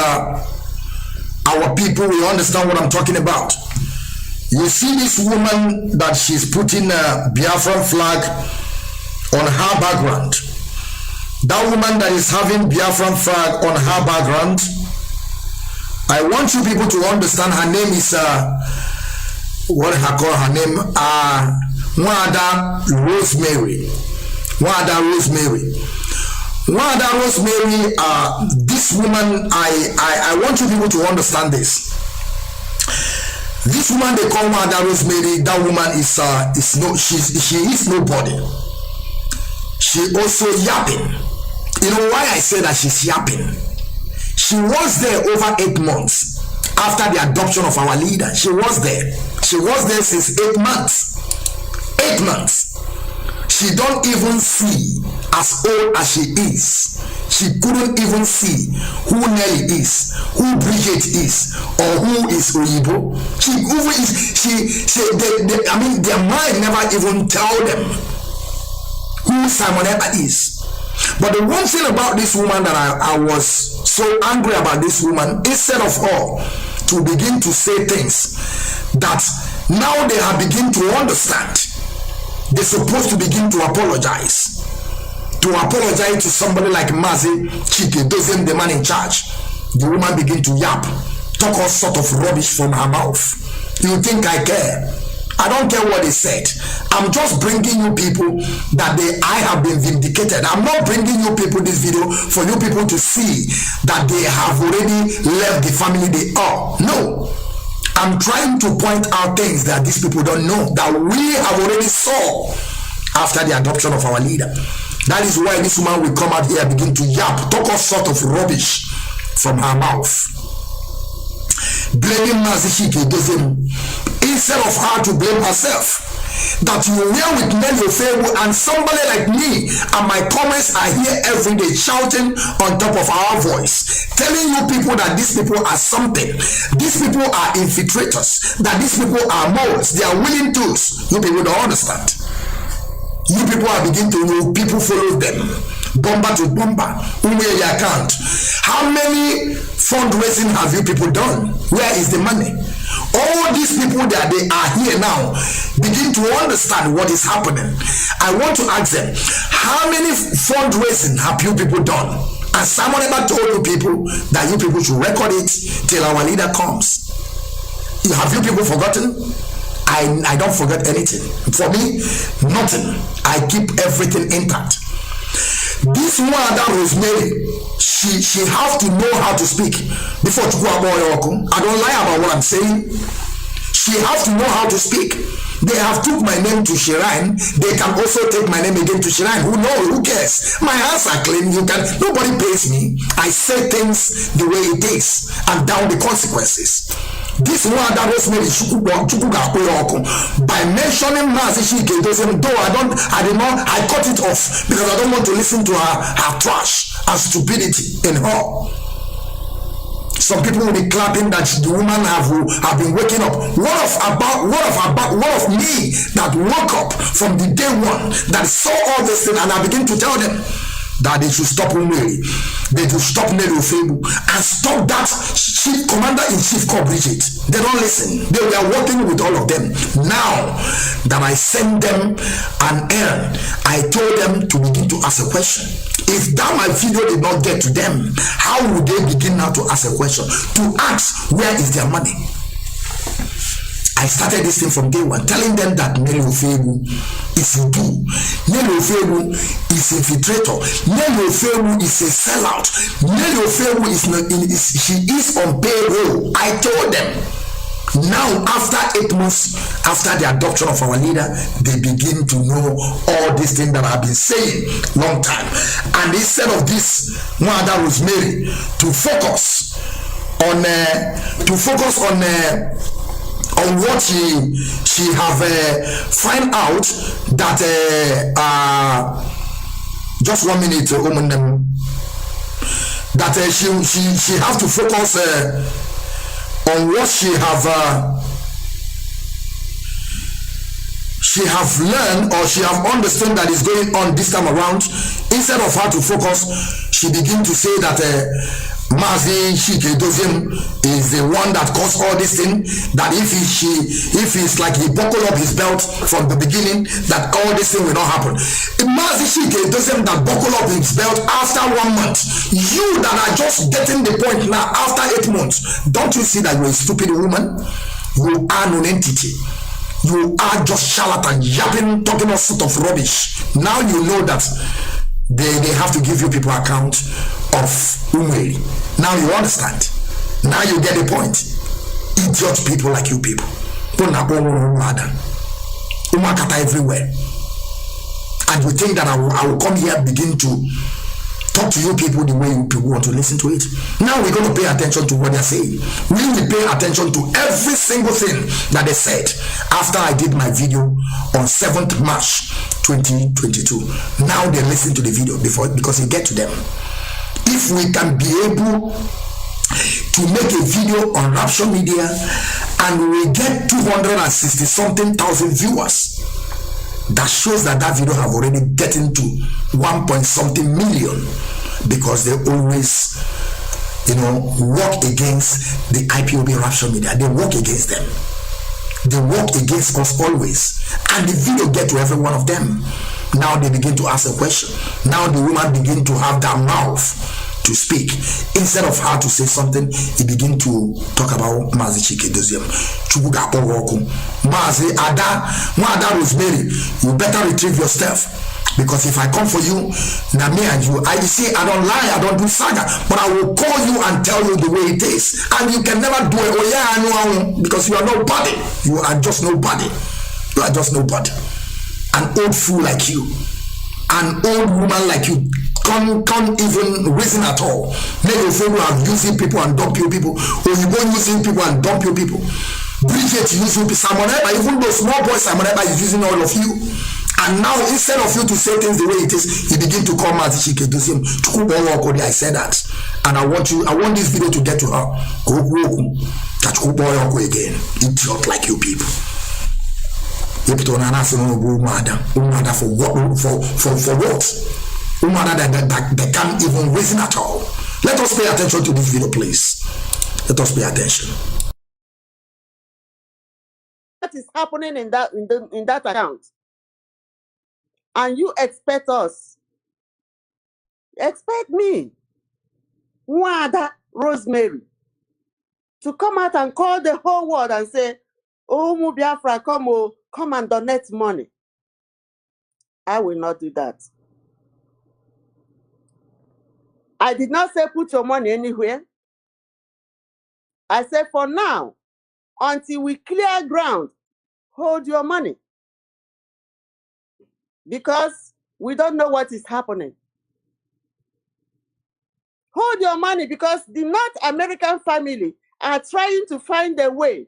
our people will understand what I'm talking about. You see this woman that she's putting a Biafran flag on her background. That woman that is having Biafran flag on her background, I want you people to understand her name is, what I call her name? Wada Rosemary. This woman, I want you people to understand this. This woman they call Wada Rosemary, that woman she is nobody. She also yapping. You know why I say that she's yapping? She was there over 8 months after the adoption of our leader. She was there since 8 months. 8 months. She don't even see as old as she is. She couldn't even see who Nelly is, who Bridget is, or who is Oyibo. Their mind never even tell them who Simonetta is. But the one thing about this woman that I was so angry about this woman, instead of all to begin to say things that now they have begin to understand, they're supposed to begin to apologize. To apologize to somebody like Mazi, Chike, doesn't the man in charge. The woman begin to yap, talk all sort of rubbish from her mouth. You think I care? I don't care what they said. I'm just bringing you people that I have been vindicated. I'm not bringing you people this video for you people to see that they have already left the family they are. No. I'm trying to point out things that these people don't know, that we have already saw after the adoption of our leader. That is why this woman will come out here and begin to yap, talk all sort of rubbish from her mouth. blaming Mazi instead of her to blame herself. That you were with Nelly Ofebu and somebody like me, and my comments are here every day shouting on top of our voice, telling you people that these people are something, these people are infiltrators, that these people are moles, they are willing tools. You people don't understand. You people are beginning to know, people follow them, bomber to bomber, your account. How many fundraising have you people done? Where is the money? All these people that they are here now begin to understand what is happening. I want to ask them, how many fundraising have you people done? And someone ever told you people that you people should record it till our leader comes? Have you people forgotten? I don't forget anything. For me, nothing. I keep everything intact. This mother Rosemary, she have to know how to speak before to go about. I don't lie about what I'm saying. She have to know how to speak. They have took my name to Shrine. They can also take my name again to Shrine. Who knows? Who cares? My hands are clean. You can. Nobody pays me. I say things the way it is and down the consequences. This one that was made by mentioning Mazi, though I cut it off because I don't want to listen to her trash and stupidity in her. Some people will be clapping that the woman have been waking up. What of me that woke up from the day one that saw all this thing, and I begin to tell them that they should stop Umeri, they should stop Nelly Ofebu, and stop that chief commander-in-chief called Bridget. They don't listen. They were working with all of them. Now that I send them an errand, I told them to begin to ask a question. If that my video did not get to them, how would they begin now to ask a question? To ask, where is their money? I started this thing from day one, telling them that Nelly Ofebu is Udu. Nelly Ofebu is infiltrator. Nelly Ofebu is a sellout. Nelly Ofebu she is on payroll. I told them. Now, after 8 months, after the adoption of our leader, they begin to know all these things that I've been saying long time. And instead of this, Mother Rosemary to focus on what she have find out that just 1 minute, that she have to focus on what she have learned or she have understood that is going on this time around. Instead of her to focus, she begin to say that Mazi is the one that caused all this thing, that if he's like he buckle up his belt from the beginning, that all this thing will not happen. Mazi that buckle up his belt after 1 month. You that are just getting the point now after 8 months, don't you see that you're a stupid woman? You are non-entity. You are just charlatan, yapping, talking all sort of rubbish. Now you know that they have to give you people account of Umeri. Now you understand. Now you get the point. Idiot people like you people. Umakata everywhere. And you think that I will come here and begin to talk to you people the way you people want to listen to it. Now we're going to pay attention to what they're saying. We will pay attention to every single thing that they said after I did my video on 7th March 2022. Now they listen to the video before, because it get to them. If we can be able to make a video on Rapture Media and we get 260 something thousand viewers, that shows that video have already gotten to 1 point something million, because they always, work against the IPOB Rapture Media. They work against them. They work against us always, and the video get to every one of them. Now they begin to ask a question. Now the woman begin to have that mouth to speak. Instead of her to say something, he begin to talk about Mazi Chikedozium. Mazi Ada Rosemary, you better retrieve your stuff. Because if I come for you, now me and you, I see, I don't lie, I don't do saga, but I will call you and tell you the way it is. And you can never do it. Oh yeah, I know, because you are nobody. You are just nobody. You are just nobody. An old fool like you, an old woman like you, can't even reason at all. Make you feel are using people and dump you people, or you go using people and dump you people. Bridget using Simon Eber, even though small boy Simon Eber is using all of you. And now instead of you to say things the way it is, you begin to call Mazi Chike to him. I said that. And I want this video to get to her. Again. Idiot like you people. For what? They can't even reason at all. Let us pay attention to this video, please. Let us pay attention. What is happening in that account? And you expect us, expect me, Wada Rosemary, to come out and call the whole world and say, oh, Biafra, come and donate money. I will not do that. I did not say put your money anywhere. I said for now, until we clear ground, hold your money. Because we don't know what is happening. Hold your money because the North American family are trying to find a way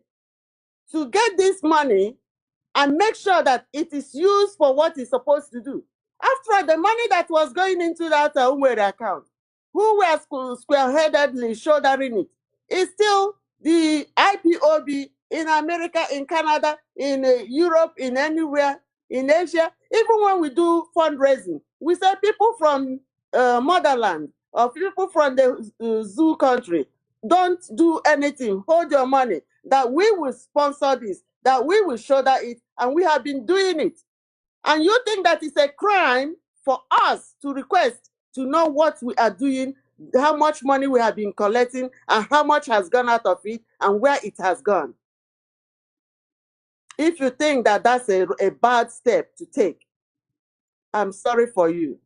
to get this money and make sure that it is used for what it's supposed to do. After all, the money that was going into that Umwere account, who were square-headedly shouldering it, is still the IPOB in America, in Canada, in Europe, in anywhere, in Asia. Even when we do fundraising, we say people from motherland or people from the zoo country, don't do anything, hold your money, that we will sponsor this, that we will shoulder it, and we have been doing it. And you think that it's a crime for us to request to know what we are doing, how much money we have been collecting, and how much has gone out of it, and where it has gone. If you think that that's a bad step to take, I'm sorry for you.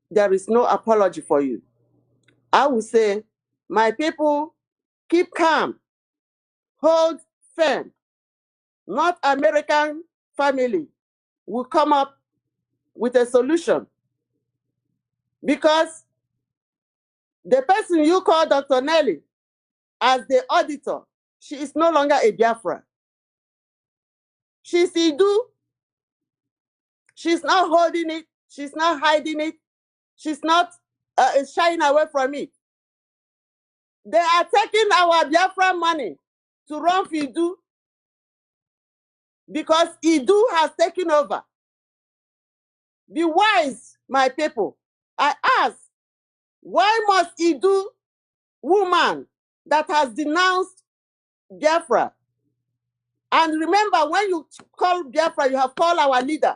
There is no apology for you. I will say, my people, keep calm, hold firm. North American family will come up with a solution. Because the person you call Dr. Nelly as the auditor, she is no longer a Biafra. She's Idu. She's not holding it. She's not hiding it. She's not shying away from it. They are taking our Biafra money to run for Idu because Idu has taken over. Be wise, my people. I ask, why must Idu woman that has denounced Biafra? And remember, when you call Biafra, you have called our leader.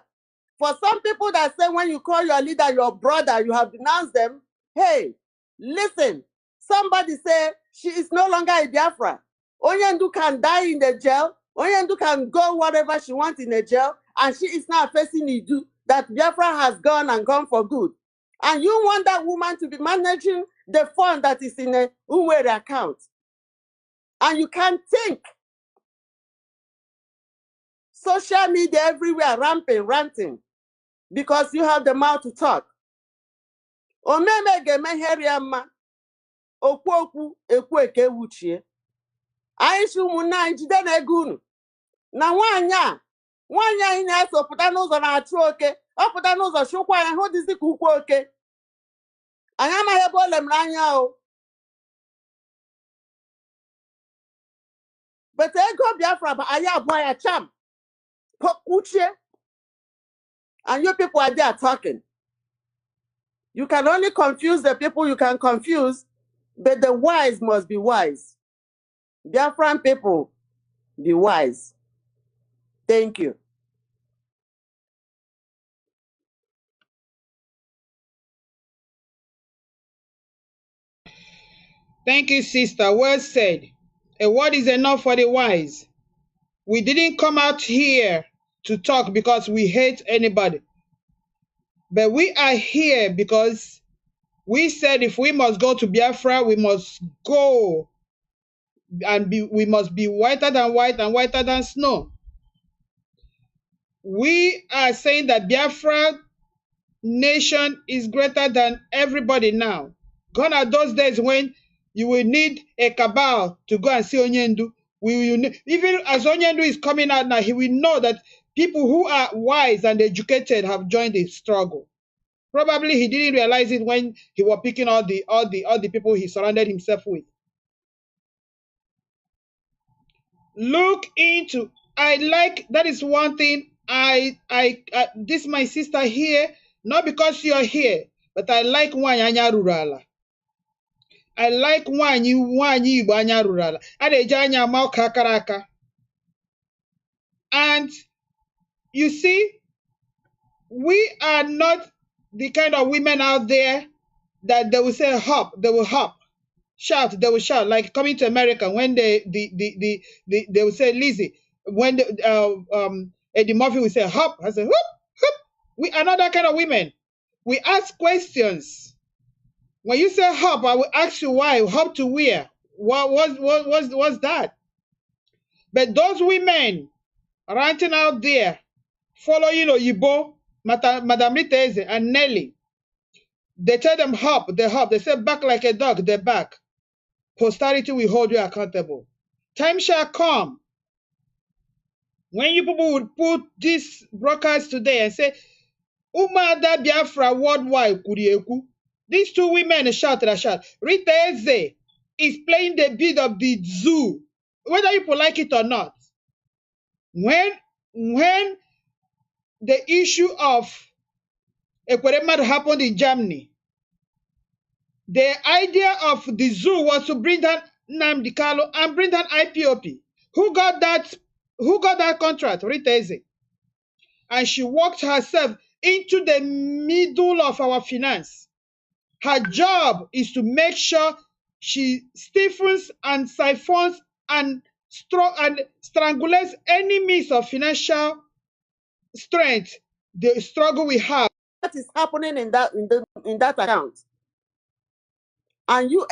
For some people that say when you call your leader your brother, you have denounced them. Hey, listen, somebody say she is no longer a Biafra. Onyendu can die in the jail. Onyendu can go whatever she wants in the jail. And she is now facing Idu that Biafra has gone and gone for good. And you want that woman to be managing the fund that is in a Umwere account. And you can't think. Social media everywhere, ramping, ranting. Because you have the mouth to talk. Omeme gemeheriama. Okwoku ekweke wuchie. Aishu muna njide na egunu. Na wanya ina eso puta n'ụzọ na atụ oke. O puta n'ụzọ shukwa ya hụ dịzi ka ukwu oke. Anya ma hebo lemranya o. But ego Biafra ba aya boya cham. Uche. And you people are there talking. You can only confuse the people you can confuse, but the wise must be wise. Biafran people, be wise. Thank you. Thank you, sister. Well said. A word is enough for the wise. We didn't come out here to talk because we hate anybody. But we are here because we said if we must go to Biafra, we must go and we must be whiter than white and whiter than snow. We are saying that Biafra nation is greater than everybody now. Gone are those days when you will need a cabal to go and see Onyendu. Even as Onyendu is coming out now, he will know that people who are wise and educated have joined the struggle. Probably he didn't realize it when he was picking all the people he surrounded himself with. Look into, that is one thing this my sister here, not because you're here, but I like Wanyanya Rurala. I like Wanyi Banya Rurala. Adejanya Mau Kakaraka. And you see, we are not the kind of women out there that they will say hop, they will hop. Shout, they will shout, like coming to America when they will say Lizzie, when Eddie Murphy will say hop, I say hop, hop. We are not that kind of women. We ask questions. When you say hop, I will ask you why. Hop to where? What's that? But those women ranting out there, following Oyibo, Madame Liteze and Nelly, they tell them hop, they hop. They say back like a dog, they back. Posterity will hold you accountable. Time shall come when you people would put these broadcasts today and say, Umada Biafra worldwide Kurieku. These two women shout. Rita Eze is playing the beat of the zoo, whether you like it or not. When the issue of Ekweremad happened in Germany, the idea of the zoo was to bring down Nnamdi and bring down IPOP. Who got that contract? Rita Eze. And she walked herself into the middle of our finance. Her job is to make sure she stiffens and siphons and strangulates any means of financial strength, the struggle we have. What is happening in that account? And you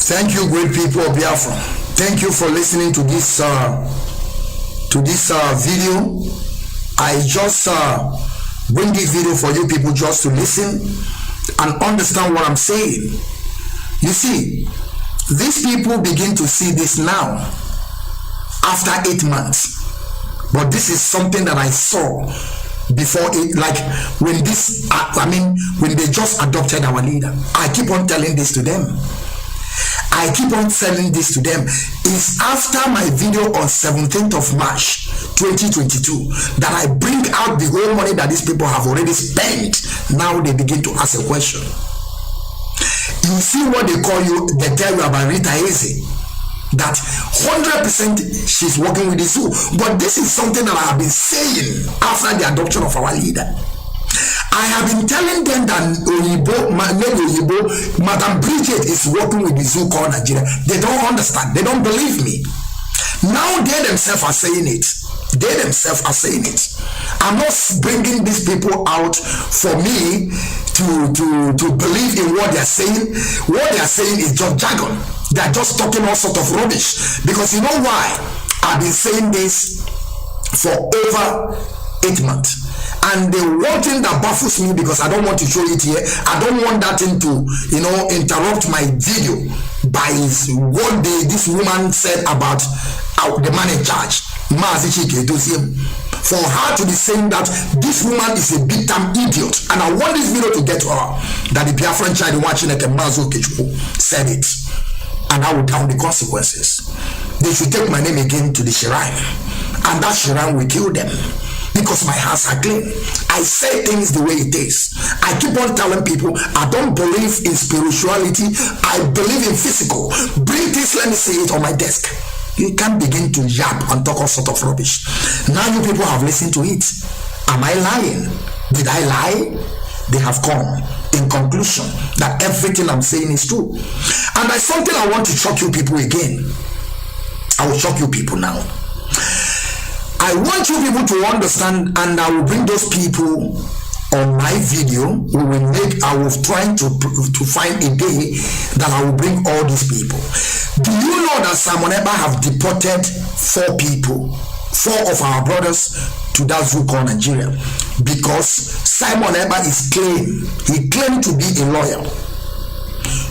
Thank you, great people of Biafra. Thank you for listening to this video. I just bring this video for you people just to listen and understand what I'm saying. You see, these people begin to see this now after 8 months, but this is something that I saw before it, like when when they just adopted our leader. I keep on telling this to them. It's after my video on 17th of March 2022 that I bring out the whole money that these people have already spent. Now they begin to ask a question. You see what they tell you about Rita Eze, that 100% she's working with the zoo. But this is something that I have been saying after the adoption of our leader. I have been telling them that Madam Bridget is working with the zoo called Nigeria. They don't understand. They don't believe me. Now they themselves are saying it. I'm not bringing these people out for me to believe in what they are saying. What they are saying is just jargon. They are just talking all sort of rubbish. Because you know why? I've been saying this for over 8 months. And the one thing that baffles me, because I don't want to show it here, I don't want that thing to, interrupt my video by what this woman said about the man in charge, Mazi. For her to be saying that this woman is a big time idiot, and I want this video to get to her, that the Biafran child watching at the Mazi said it, and I will count the consequences. They should take my name again to the shrine, and that shrine will kill them. Because my hands are clean. I say things the way it is. I keep on telling people I don't believe in spirituality. I believe in physical. Bring this, let me see it on my desk. You can't begin to yap and talk all sort of rubbish. Now you people have listened to it. Am I lying? Did I lie? They have come in conclusion that everything I'm saying is true. And there's something I want to shock you people again. I will shock you people now. I want you people to understand, and I will bring those people on my video. I will try to find a day that I will bring all these people. Do you know that Simon Eba have deported 4 people, 4 of our brothers to that zoo called Nigeria, because Simon Ekpa he claimed to be a lawyer,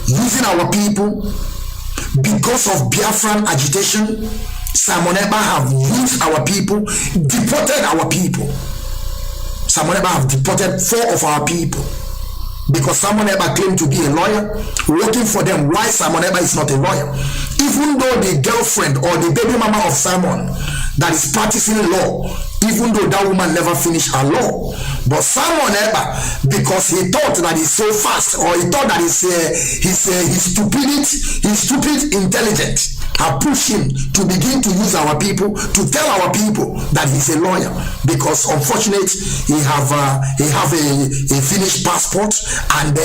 using our people because of Biafran agitation. Simon Ekpa have used our people, deported our people. Simon Ekpa have deported 4 of our people because Simon Ekpa claimed to be a lawyer, working for them. Why Simon Ekpa is not a lawyer? Even though the girlfriend or the baby mama of Simon that is practicing law, even though that woman never finished her law, but Simon Ekpa, because he thought that he's so fast, or he thought that he's stupid intelligent, have pushed him to begin to use our people, to tell our people that he's a lawyer, because unfortunately he have a Finnish passport, and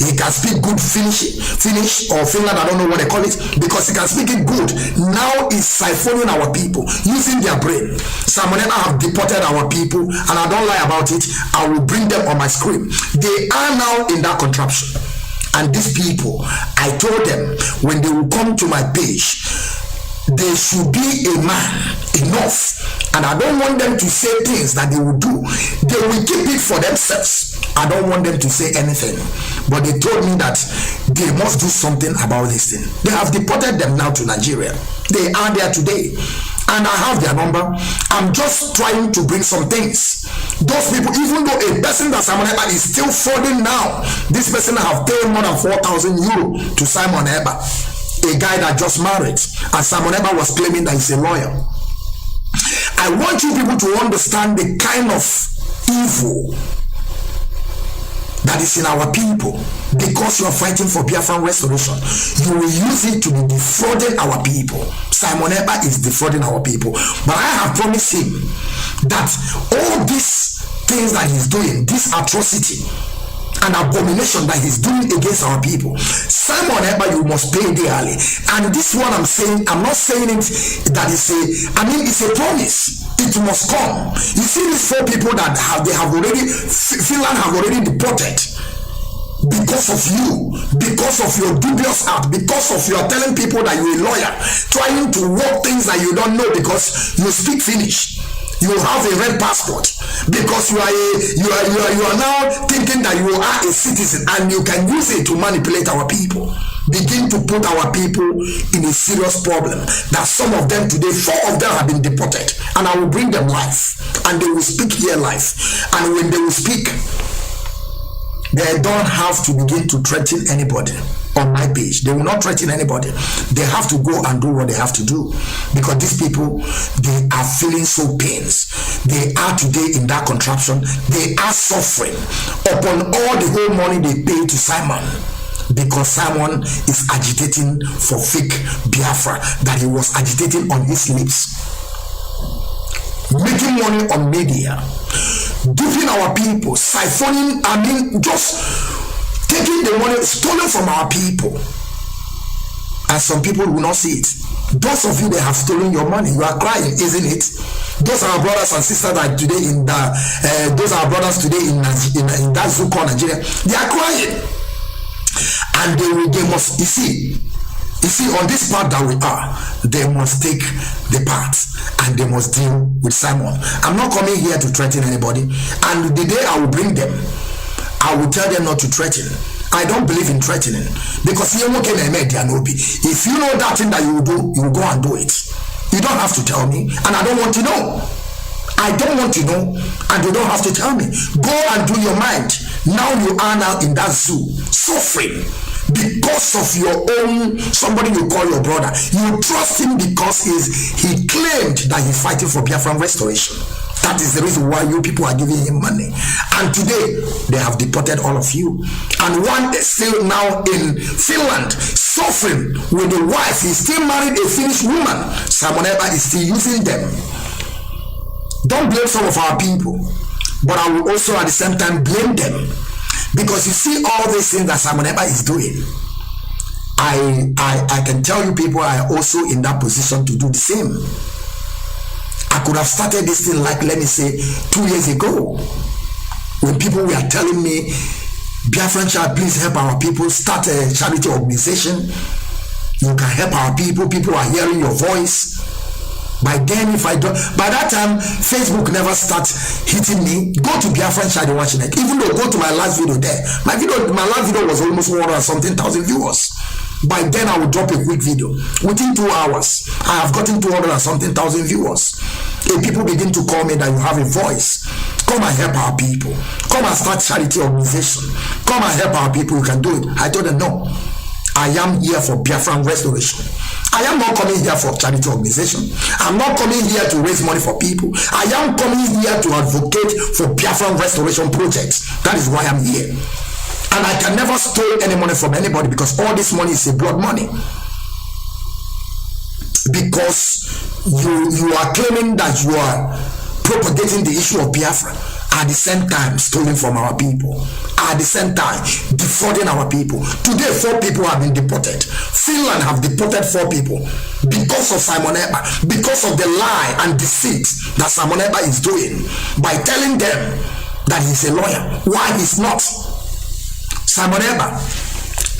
he can speak good Finnish or Finland, I don't know what they call it, because he can speak it good. Now he's siphoning our people, using their brain. Simon Ekpa have deported our people, and I don't lie about it. I will bring them on my screen. They are now in that contraption. And these people, I told them, when they will come to my page, they should be a man enough. And I don't want them to say things that they will do. They will keep it for themselves. I don't want them to say anything. But they told me that they must do something about this thing. They have deported them now to Nigeria. They are there today. And I have their number. I'm just trying to bring some things. Those people, even though a person that Simon Ekpa is still frauding now, this person have paid more than 4,000 euro to Simon Ekpa, a guy that just married, and Simon Ekpa was claiming that he's a lawyer. I want you people to understand the kind of evil that is in our people. Because you are fighting for Biafran restoration, you will use it to be defrauding our people. Simon Ekpa is defrauding our people, but I have promised him that all these things that he's doing, this atrocity and abomination that he's doing against our people, Simon Ekpa, you must pay dearly. And this one I'm saying, I'm not saying it that is it's a promise. It must come. You see these 4 people that Finland have already deported. Because of you, because of your dubious act, because of your telling people that you're a lawyer, trying to work things that you don't know because you speak Finnish, you have a red passport, because you are now thinking that you are a citizen and you can use it to manipulate our people. Begin to put our people in a serious problem. That some of them today, 4 of them have been deported, and I will bring them live, and they will speak here live. And when they will speak, they don't have to begin to threaten anybody on my page. They will not threaten anybody. They have to go and do what they have to do, because these people, they are feeling so pains. They are today in that contraption. They are suffering upon all the whole money they pay to Simon, because Simon is agitating for fake Biafra that he was agitating on his lips, making money on media, duping our people, siphoning, just taking the money stolen from our people. And some people will not see it. Those of you that have stolen your money, you are crying, isn't it? Those are our brothers and sisters that today in that zoo called Nigeria, they are crying. And they must, you see, on this part that we are, they must take the part and they must deal with Simon. I'm not coming here to threaten anybody. And the day I will bring them, I will tell them not to threaten. I don't believe in threatening, because if you know that thing that you will do, you will go and do it. You don't have to tell me, and I don't want to know. I don't want to know, and you don't have to tell me. Go and do your mind. Now you are now in that zoo, suffering because of your own, somebody you call your brother. You trust him because he claimed that he's fighting for Biafran restoration. That is the reason why you people are giving him money. And today, they have deported all of you. And one is still now in Finland, suffering with a wife. He still married a Finnish woman. Simon Ekpa is still using them. Don't blame some of our people, but I will also at the same time blame them. Because you see all these things that Simon Ekpa is doing. I can tell you people are also in that position to do the same. I could have started this thing like, let me say, 2 years ago, when people were telling me, Biafran child, please help our people, start a charity organization. You can help our people. People are hearing your voice. By then, if I don't, by that time, Facebook never starts hitting me. Go to Biafrans Child and watch it. Even though go to my last video there, my last video was almost 100-something thousand viewers. By then, I would drop a quick video. Within 2 hours, I have gotten 200-something thousand viewers. And people begin to call me that you have a voice. Come and help our people. Come and start charity organization. Come and help our people. You can do it. I told them no. I am here for Biafran restoration. I am not coming here for charity organization. I'm not coming here to raise money for people. I am coming here to advocate for Biafran restoration projects. That is why I'm here. And I can never steal any money from anybody because all this money is a blood money. Because you are claiming that you are propagating the issue of Biafra, at the same time stealing from our people, at the same time defrauding our people. Today 4 people have been deported. Finland have deported 4 people because of Simon Eber, because of the lie and deceit that Simon Eber is doing by telling them that he's a lawyer. Why he's not? Simon Eber,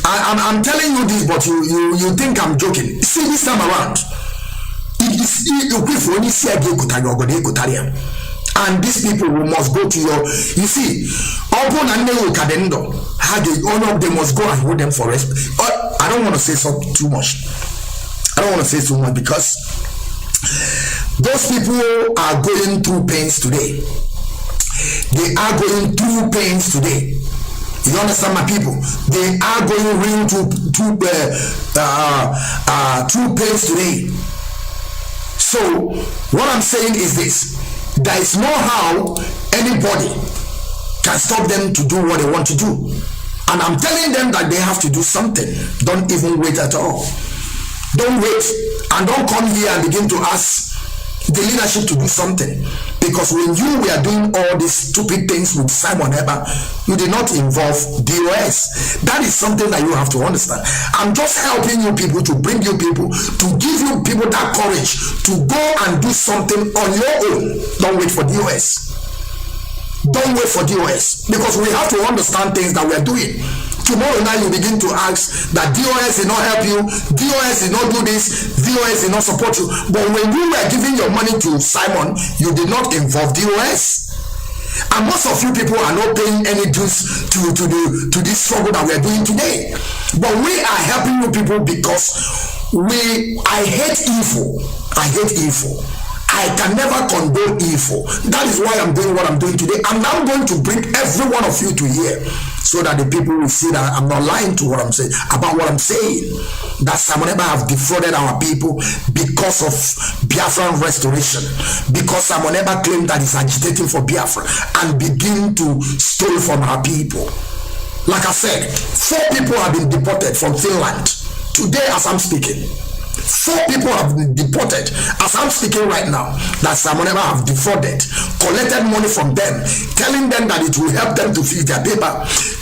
I'm telling you this, but you think I'm joking. See, this time around, and these people must go to your, you see, all of them must go and hold them for rest. I don't want to say too much. I don't want to say too much because those people are going through pains today. They are going through pains today. You understand, my people? They are going through pains today. So what I'm saying is this: there is no how anybody can stop them to do what they want to do. And I'm telling them that they have to do something. Don't even wait at all. Don't wait, and don't come here and begin to ask the leadership to do something. Because when you were doing all these stupid things with Simon Eber, you did not involve DOS. That is something that you have to understand. I'm just helping you people, to bring you people, to give you people that courage to go and do something on your own. Don't wait for DOS. Don't wait for DOS. Because we have to understand things that we're doing. Tomorrow night you begin to ask that DOS did not help you, DOS did not do this, DOS did not support you. But when you were giving your money to Simon, you did not involve DOS. And most of you people are not paying any dues to this struggle that we are doing today. But we are helping you people because I hate evil. I hate evil. I can never condone evil. That is why I'm doing what I'm doing today. I'm now going to bring every one of you to here so that the people will see that I'm not lying to what I'm saying, about what I'm saying. That Simon Eber have defrauded our people because of Biafran restoration. Because Simon Eber claimed that he's agitating for Biafra and begin to steal from our people. Like I said, 4 people have been deported from Finland. Today as I'm speaking, 4 people have been deported as I'm speaking right now, that Simon Eber have defrauded, collected money from them, telling them that it will help them to fix their paper,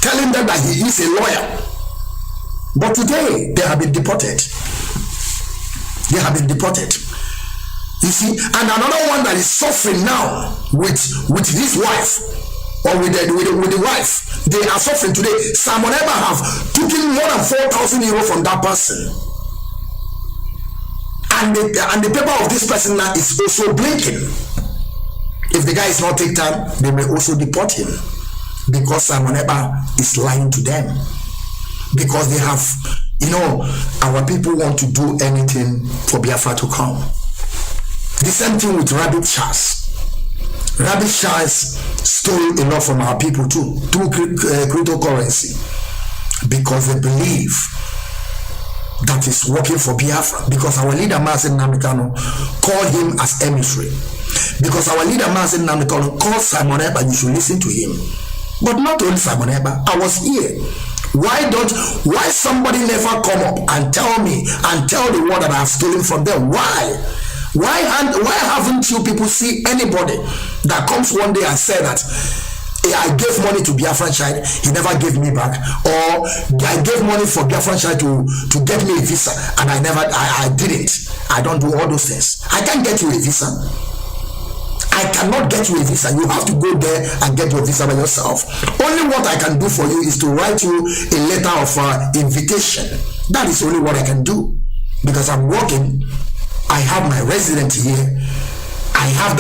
telling them that he is a lawyer. But today they have been deported. They have been deported. You see, and another one that is suffering now with his wife, or with the wife, they are suffering today. Simon Eber have taken more than 4,000 euros from that person. And the paper of this person now is also blinking. If the guy is not take time, they may also deport him. Because Simon Eber is lying to them. Because they have, our people want to do anything for Biafra to come. The same thing with Rabbit Charles. Rabbit Charles stole a lot from our people too, through cryptocurrency. Because they believe that is working for Biafra. Because our leader Nnamdi called him as emissary. Because our leader Nnamdi called Simon Eber, you should listen to him. But not only Simon Eber, I was here. Why somebody never come up and tell me and tell the world that I have stolen from them? Why haven't you people see anybody that comes one day and say that I gave money to Biafran Child, he never gave me back, or I gave money for Biafran Child to get me a visa and I didn't. I don't do all those things. I can't get you a visa. I cannot get you a visa. You have to go there and get your visa by yourself. Only what I can do for you is to write you a letter of invitation. That is only what I can do, because I'm working I have my resident here. I have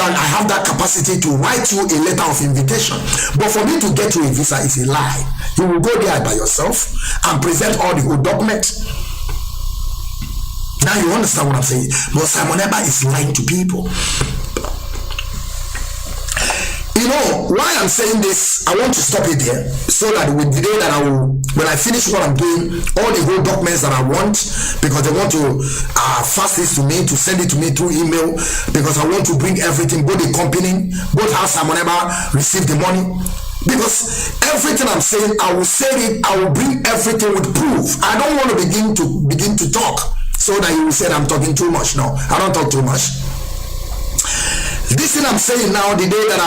that capacity to write you a letter of invitation. But for me to get you a visa is a lie. You will go there by yourself and present all the whole documents. Now you understand what I'm saying. But Simon Ekpa is lying to people. You know why I'm saying this? I want to stop it there so that with the day that when I finish what I'm doing, all the whole documents that I want, because they want to fax this to me, to send it to me through email, because I want to bring everything, both the company, both how Simon Ekpa receive the money. Because everything I'm saying, I will say it, I will bring everything with proof. I don't want to begin to talk so that you will say I'm talking too much. No, I don't talk too much. This thing I'm saying now, the day that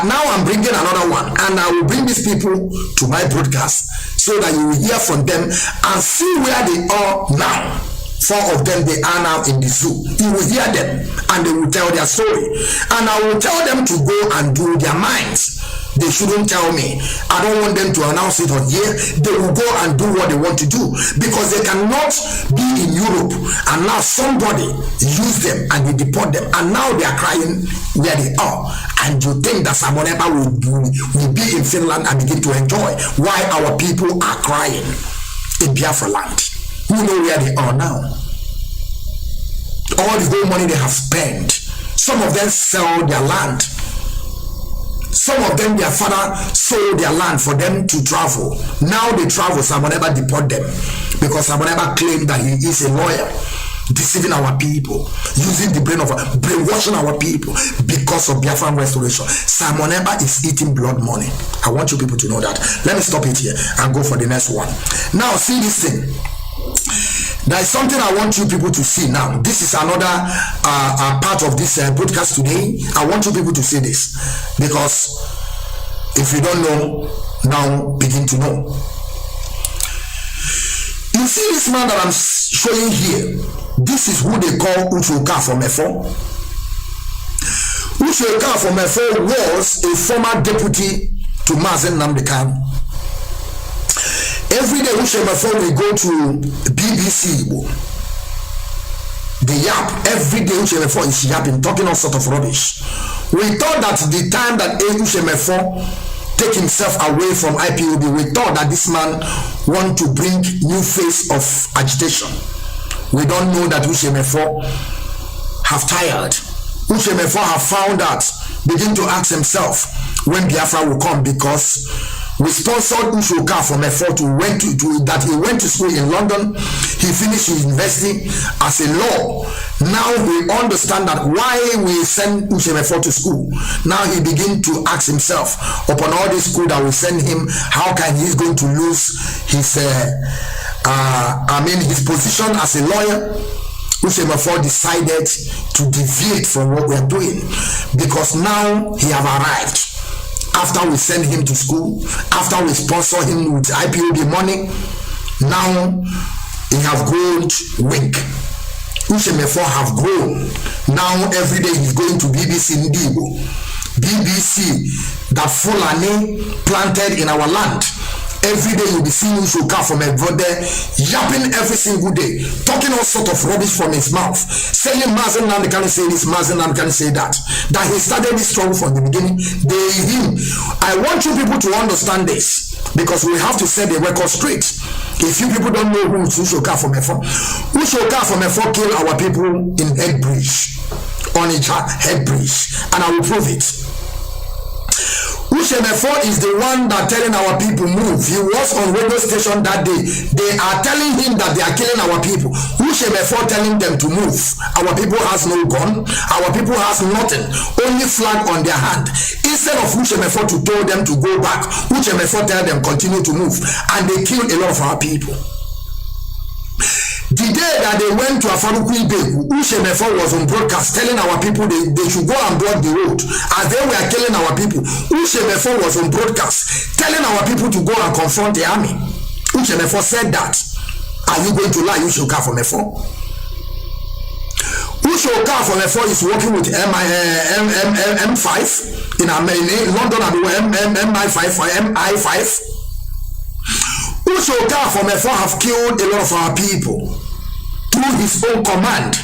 now I'm bringing another one, and I will bring these people to my broadcast so that you will hear from them and see where they are now. 4 of them, they are now in the zoo. You will hear them and they will tell their story, and I will tell them to go and do their minds. They shouldn't tell me. I don't want them to announce it on here. They will go and do what they want to do, because they cannot be in Europe and now somebody use them and they deport them, and now they are crying where they are. And you think that Simon Ekpa will be in Finland and begin to enjoy why our people are crying in Biafra land? You know where they are now. All the whole money they have spent. Some of them sell their land. Some of them, their father sold their land for them to travel. Now they travel, Simon Ekpa deport them, because Simon Ekpa claimed that he is a lawyer, deceiving our people, using the brainwashing our people because of Biafran restoration. Simon Ekpa is eating blood money. I want you people to know that. Let me stop it here and go for the next one. Now, see this thing. There is something I want you people to see now. This is another part of this broadcast today. I want you people to see this, because if you don't know, now begin to know. You see this man that I'm showing here? This is who they call Uche Mefor. Uche Mefor was a former deputy to Mazi Nnamdi. Every day Uche Mefor will go to BBC. The yap. Every day Uche Mefor is yapping, talking all sort of rubbish. We thought that the time that Uche Mefor take himself away from IPOB, we thought that this man want to bring new face of agitation. We don't know that Uche Mefor have tired. Uche Mefor have found out, begin to ask himself when Biafra will come, because we sponsored Uche Mefor that he went to school in London. He finished his university as a law. Now we understand that why we send Uche Mefor to school. Now he begin to ask himself, upon all this school that we send him, how can he going to lose his his position as a lawyer? Uche Mefor decided to deviate from what we are doing, because now he have arrived. After we send him to school, after we sponsor him with IPOB money, now he have grown wing. Uche Mefor have grown. Now every day he's going to BBC Ndigo. BBC that Fulani planted in our land. Every day you'll be seeing Uche Mefor there yapping every single day, talking all sort of rubbish from his mouth, saying Mazi Nnamdi can say this, Mazi Nnamdi can say that. That he started this trouble from the beginning. I want you people to understand this, because we have to set the record straight. If you people don't know who Uche Mefor, Uche Mefor killed our people in Headbridge, on a Headbridge, and I will prove it. Uche Mefor is the one that telling our people move. He was on radio station that day. They are telling him that they are killing our people. Uche Mefor telling them to move. Our people has no gun. Our people has nothing. Only flag on their hand. Instead of Uche Mefor to tell them to go back, Uche Mefor tell them continue to move. And they killed a lot of our people. The day that they went to Afaruku Ibeku, Uche Mefor was on broadcast telling our people they should go and block the road. As they were killing our people, Uche Mefor was on broadcast telling our people to go and confront the army. Uche Mefor said that. Are you going to lie, Uche Mefor? Uche Mefor is working with M5 in London, MI5. Uche Mefor have killed a lot of our people through his own command.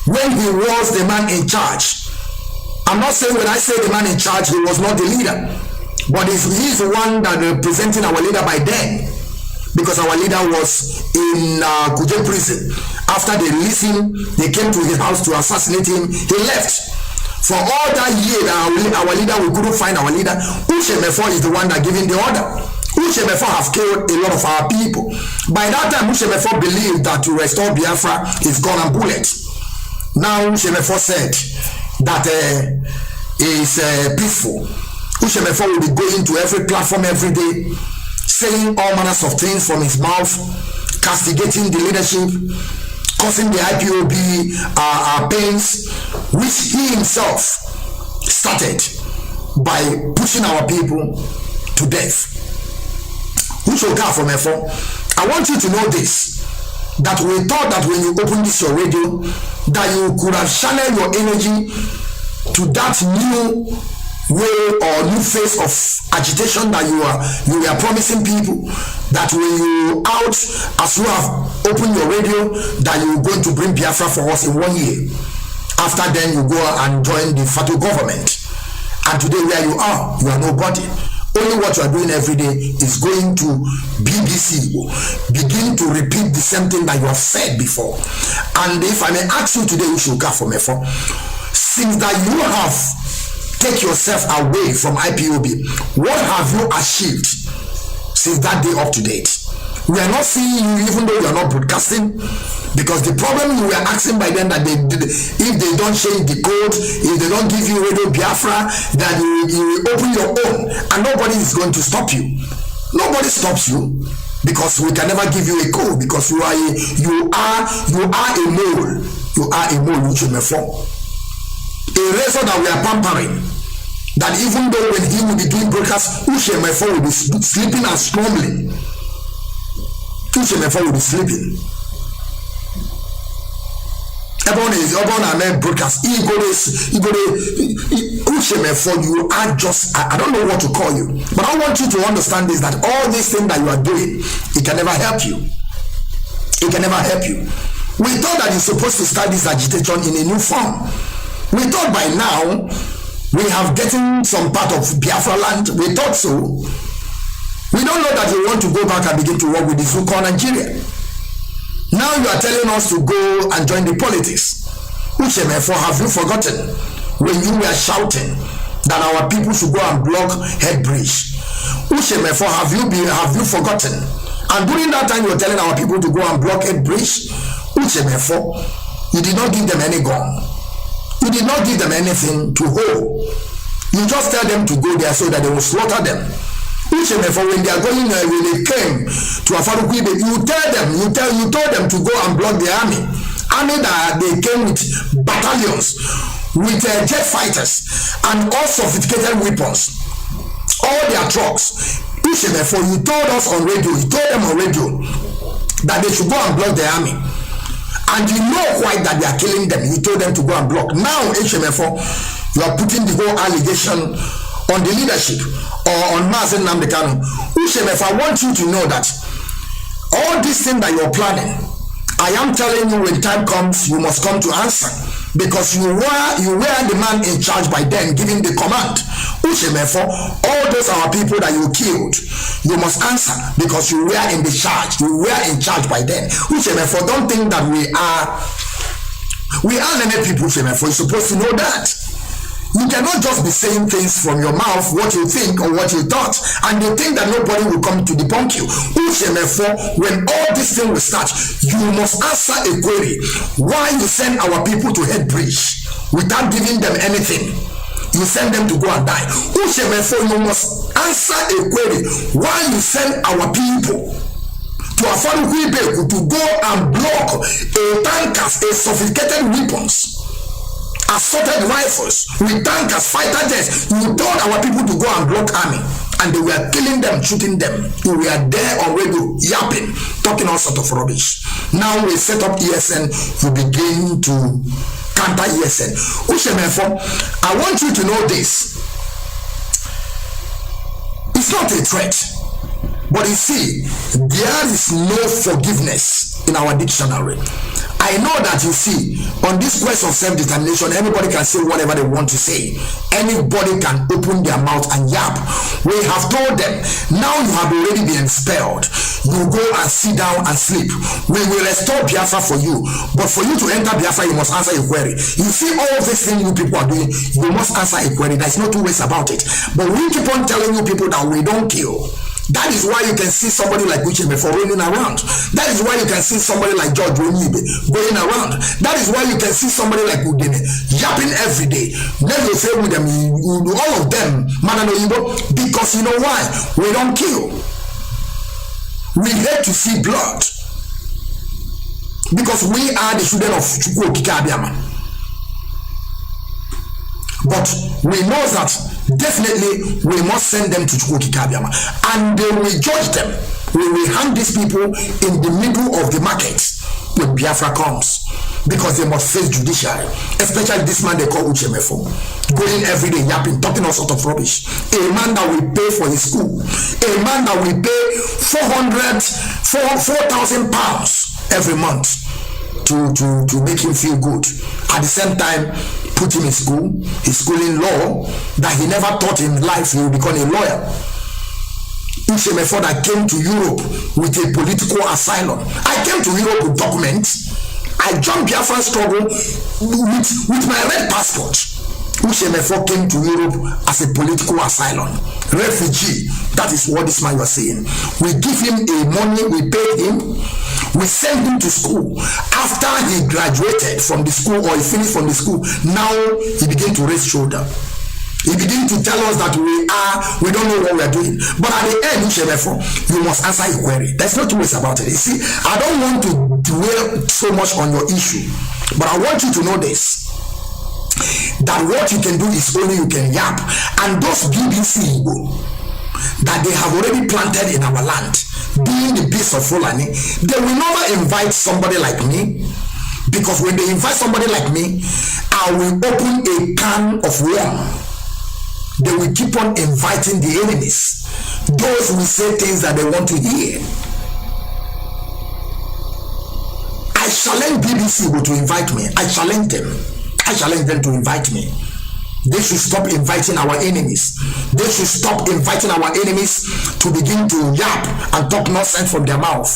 when he was the man in charge. I'm not saying when I say the man in charge, he was not the leader, but he's the one that representing our leader by then, because our leader was in Kuje prison. After they released him, they came to his house to assassinate him. He left. For all that year our leader, we couldn't find our leader. Uche Mefor is the one that giving the order. Uche Mefor have killed a lot of our people. By that time, Uche Mefor believed that to restore Biafra is gun and bullets. Now Uche Mefor said that is peaceful. Uche Mefor will be going to every platform every day, saying all manners of things from his mouth, castigating the leadership, causing the IPOB pains, which he himself started by pushing our people to death. Uche Mefor, I want you to know this, that we thought that when you open this your radio, that you could have channeled your energy to that new way or new phase of agitation that you are promising people, that when you out, as you have opened your radio, that you are going to bring Biafra for us in 1 year. After then you go and join the Fatu government, and today where you are nobody. Only what you are doing every day is going to BBC, begin to repeat the same thing that you have said before. And if I may ask you today, Uche Mefor, since that you have take yourself away from IPOB, what have you achieved since that day up to date? We are not seeing you, even though you are not broadcasting, because the problem you were asking by then, that if they don't change the code, if they don't give you Radio Biafra, that you will open your own, and nobody is going to stop you. Nobody stops you, because we can never give you a code, because you are a mole. You are a mole, Uche Mefor. A razor that we are pampering, that even though when he will be doing broadcast, Uche Mefor will be sleeping and slumbering. Uche Mefor will be sleeping. Everyone and broadcast. Uche Mefor, you are just, I don't know what to call you, but I want you to understand this, that all these things that you are doing, it can never help you. It can never help you. We thought that you're supposed to start this agitation in a new form. We thought by now we have gotten some part of Biafra land. We thought so. We don't know that you want to go back and begin to work with the Zuko Nigeria. Now you are telling us to go and join the politics. Uche Mefor, have you forgotten when you were shouting that our people should go and block Head Bridge? Uche Mefor, have you forgotten? And during that time you were telling our people to go and block Head Bridge. Uche Mefor, you did not give them any gun. You did not give them anything to hold. You just tell them to go there so that they will slaughter them. Uche Mefor, when they are going, when they came to Afaruquibe, you told them to go and block the army. Army that they came with battalions, with jet fighters and all sophisticated weapons, all their trucks. Uche Mefor, you told us on radio, you told them on radio that they should go and block the army. And you know quite that they are killing them. You told them to go and block. Now, Uche Mefor, you are putting the whole allegation on the leadership or on Mazi Nnamdi Kanu. Uche Mefor, I want you to know that all these things that you are planning, I am telling you, when time comes, you must come to answer, because you were the man in charge by then, giving the command. Uche Mefor, all those our people that you killed, you must answer, because you were in the charge. You were in charge by then. Uche Mefor, don't think that we are learned people. Uche Mefor, you're supposed to know that. You cannot just be saying things from your mouth, what you think or what you thought, and you think that nobody will come to debunk you. Uche Mefor, when all this thing will start, you must answer a query. Why you send our people to Head Bridge without giving them anything? You send them to go and die. Uche Mefor, you must answer a query. Why you send our people to Afaruquibe to go and block a tankers, a sophisticated weapons, assorted rifles with tankers, fighter jets? You told our people to go and block army, and they were killing them, shooting them. You were there on radio, yapping, talking all sort of rubbish. Now we set up ESN, you begin to counter ESN. Uche Mefor, I want you to know this. It's not a threat, but you see, there is no forgiveness in our dictionary. I know that you see, on this quest of self-determination, anybody can say whatever they want to say. Anybody can open their mouth and yap. We have told them, now you have already been expelled. You go and sit down and sleep. We will restore Biafra for you. But for you to enter Biafra, you must answer a query. You see all these things you people are doing, you must answer a query. There's no two ways about it. But we keep on telling you people that we don't kill. That is why you can see somebody like Uche Mefor running around. That is why you can see somebody like George Onibe going around. That is why you can see somebody like Udene yapping every day. Never say with them, all of them, because you know why? We don't kill. We hate to see blood. Because we are the children of Chukwu Kikabiama. But we know that definitely we must send them to Chukwu Kikabiama, and they will judge them. We will hang these people in the middle of the market when Biafra comes, because they must face judiciary. Especially this man they call Uche Mefor, going every day yapping, talking all sort of rubbish. A man that will pay for his school, a man that will pay 4,000 pounds every month to make him feel good. At the same time, put him in school, he's schooling law that he never thought in life he would become a lawyer. Uche Mefor that came to Europe with a political asylum. I came to Europe with documents. I joined Biafran struggle with my red passport. Uche Mefor came to Europe as a political asylum, refugee. That is what this man was saying. We give him a money, we pay him, we send him to school. After he graduated from the school, or he finished from the school, now he began to raise shoulder. He began to tell us that we don't know what we are doing. But at the end, Uche Mefor, you must answer a query. There's no two ways about it. You see, I don't want to dwell so much on your issue, but I want you to know this, that what you can do is only you can yap. And those BBC that they have already planted in our land, being the beast of Fulani, they will never invite somebody like me, because when they invite somebody like me, I will open a can of worm. They will keep on inviting the enemies, those who say things that they want to hear. I challenge BBC to invite me. I challenge them to invite me. They should stop inviting our enemies. They should stop inviting our enemies to begin to yap and talk nonsense from their mouth.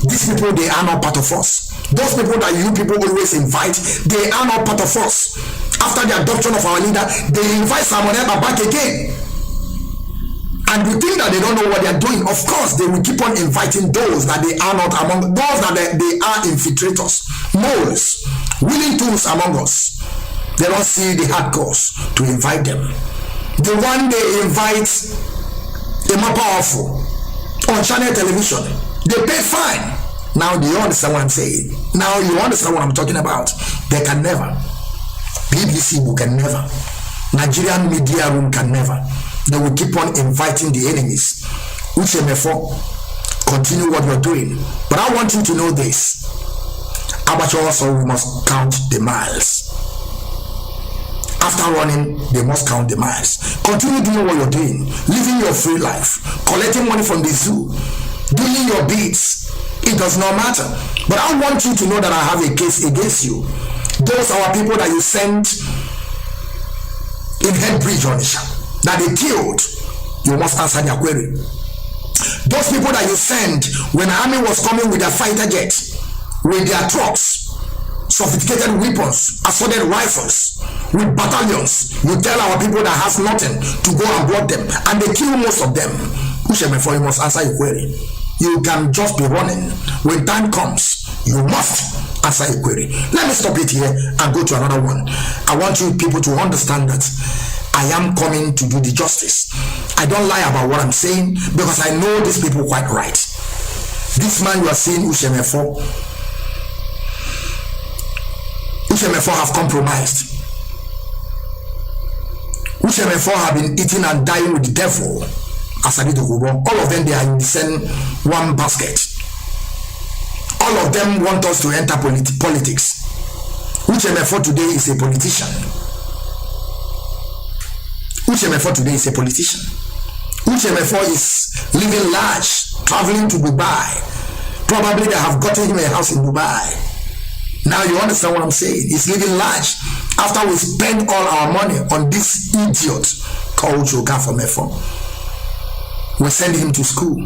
These people, they are not part of us. Those people that you people always invite, they are not part of us. After the adoption of our leader, they invite someone else back again. And we think that they don't know what they are doing. Of course, they will keep on inviting those that they are not among, those that they are infiltrators, moles, willing tools among us. They don't see the hardcores to invite them. The one they invite, the more powerful, on channel television, they pay fine. Now do you understand what I'm saying? Now you understand what I'm talking about? They can never. BBC can never. Nigerian media room can never. They will keep on inviting the enemies. Uche Mefor, continue what you're doing. But I want you to know this. But also we must count the miles. After running, they must count the miles. Continue doing what you're doing, living your free life, collecting money from the zoo, doing your beats. It does not matter. But I want you to know that I have a case against you. Those are people that you sent in Headbridge on Isha, that they killed. You must answer their query. Those people that you sent when the army was coming with their fighter jets, with their trucks, sophisticated weapons, assorted rifles, with battalions, you tell our people that has nothing to go and block them, and they kill most of them. Uche Mefor, you must answer your query. You can just be running. When time comes, you must answer a query. Let me stop it here and go to another one. I want you people to understand that I am coming to do the justice. I don't lie about what I'm saying, because I know these people quite right. This man you are seeing, Uche Mefor have compromised. Uche Mefor have been eating and dying with the devil. All of them, they are in the same one basket. All of them want us to enter politics. Uche Mefor today is a politician. Uche Mefor today is a politician. Uche Mefor is living large, traveling to Dubai, Probably they have gotten him a house in Dubai. Now you understand what I'm saying? He's living large. After we spend all our money on this idiot called Uche Mefor, we send him to school.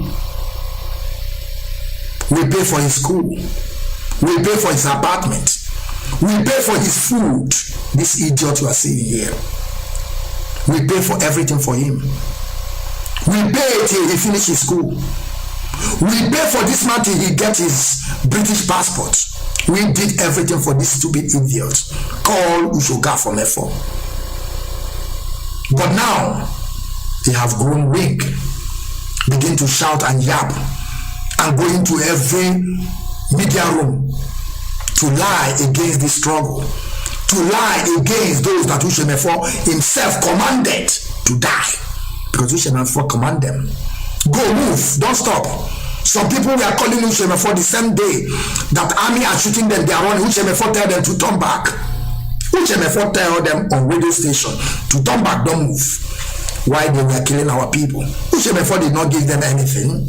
We pay for his school. We pay for his apartment. We pay for his food. This idiot you are seeing here. We pay for everything for him. We pay till he finish his school. We pay for this man till he get his British passport. We did everything for this stupid idiot called Uche Mefor. But now he have grown weak, begin to shout and yap, and go into every media room to lie against this struggle, to lie against those that Uche Mefor himself commanded to die, because Uche Mefor command them, go, move, don't stop. Some people were calling Uche Mefor the same day that army are shooting them, they are running. Uche Mefor tell them to turn back. Uche Mefor tell them on radio station to turn back, don't move. Why they were killing our people? Uche Mefor did not give them anything.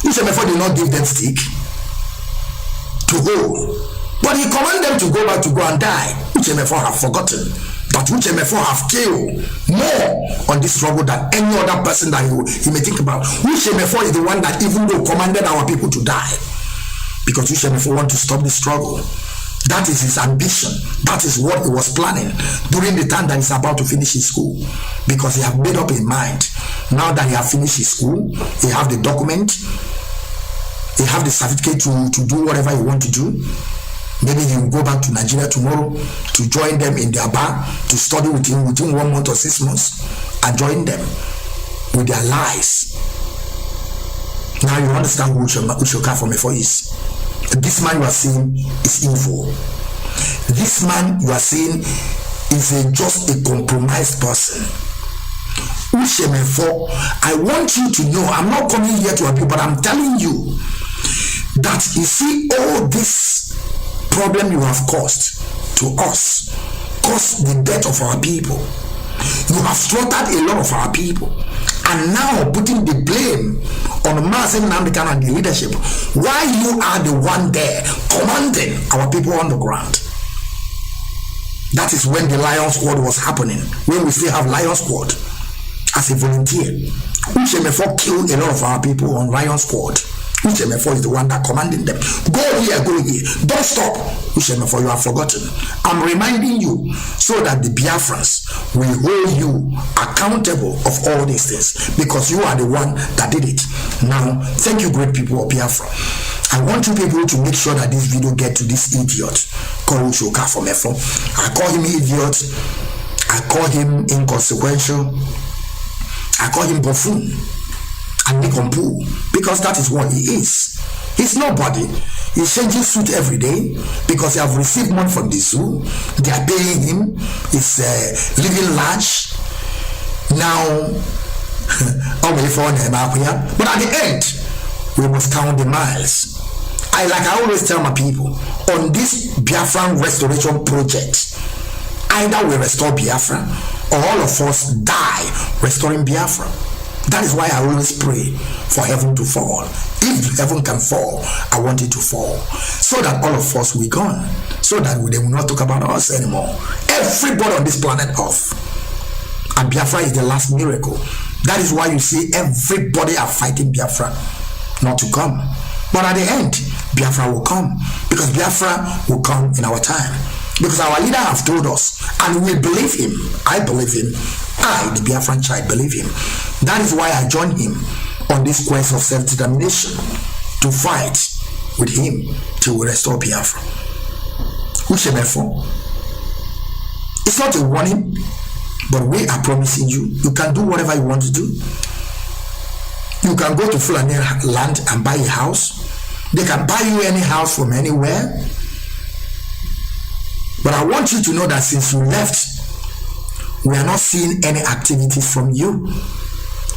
Uche Mefor did not give them stick to hold, but he commanded them to go back to go and die. Uche Mefor have forgotten, but Uche Mefor have killed more on this struggle than any other person that he may think about. Uche Mefor is the one that even though commanded our people to die, because Uche Mefor want to stop the struggle. That is his ambition. That is what he was planning during the time that he's about to finish his school, because he have made up his mind. Now that he have finished his school, he have the document, he have the certificate to do whatever he want to do. Maybe he will go back to Nigeria tomorrow to join them in their bar, to study within 1 month or 6 months, and join them with their lies. Now you understand who Uche Mefor is. This man you are seeing is evil. This man you are seeing is just a compromised person. Uche Mefor, I want you to know, I'm not coming here to abuse, but I'm telling you that you see all this problem you have caused to us, caused the death of our people. You have slaughtered a lot of our people, and now putting the blame on Mazi, Nnamdi and the leadership, while you are the one there commanding our people on the ground. That is when the Lion Squad was happening, when we still have Lion Squad as a volunteer. Uche Mefor killed a lot of our people on Lion Squad. Uche Mefor is the one that commanding them. Go here, go here. Don't stop. Uche Mefor, you have forgotten. I'm reminding you so that the Biafrans will hold you accountable of all these things, because you are the one that did it. Now, thank you, great people of Biafra. I want you people to make sure that this video get to this idiot called Uche Mefor. I call him idiot. I call him inconsequential. I call him buffoon and Nikompu, because that is what he is. He's nobody. He's changing suit every day because they have received money from the zoo. They are paying him. He's living large. Now, but at the end, we must count the miles. I always tell my people, on this Biafran restoration project, either we restore Biafra or all of us die restoring Biafra. That is why I always pray for heaven to fall. If heaven can fall, I want it to fall, so that all of us will gone, so that they will not talk about us anymore. Everybody on this planet Earth, and Biafra is the last miracle. That is why you see everybody are fighting Biafra not to come. But at the end, Biafra will come, because Biafra will come in our time. Because our leader have told us, and we believe him. I believe him. I, the Biafran child, believe him. That is why I joined him on this quest of self-determination, to fight with him till we restore Biafra. Uche Mefor, it's not a warning, but we are promising you, you can do whatever you want to do. You can go to Finland land and buy a house. They can buy you any house from anywhere. But I want you to know that since you left, we are not seeing any activities from you.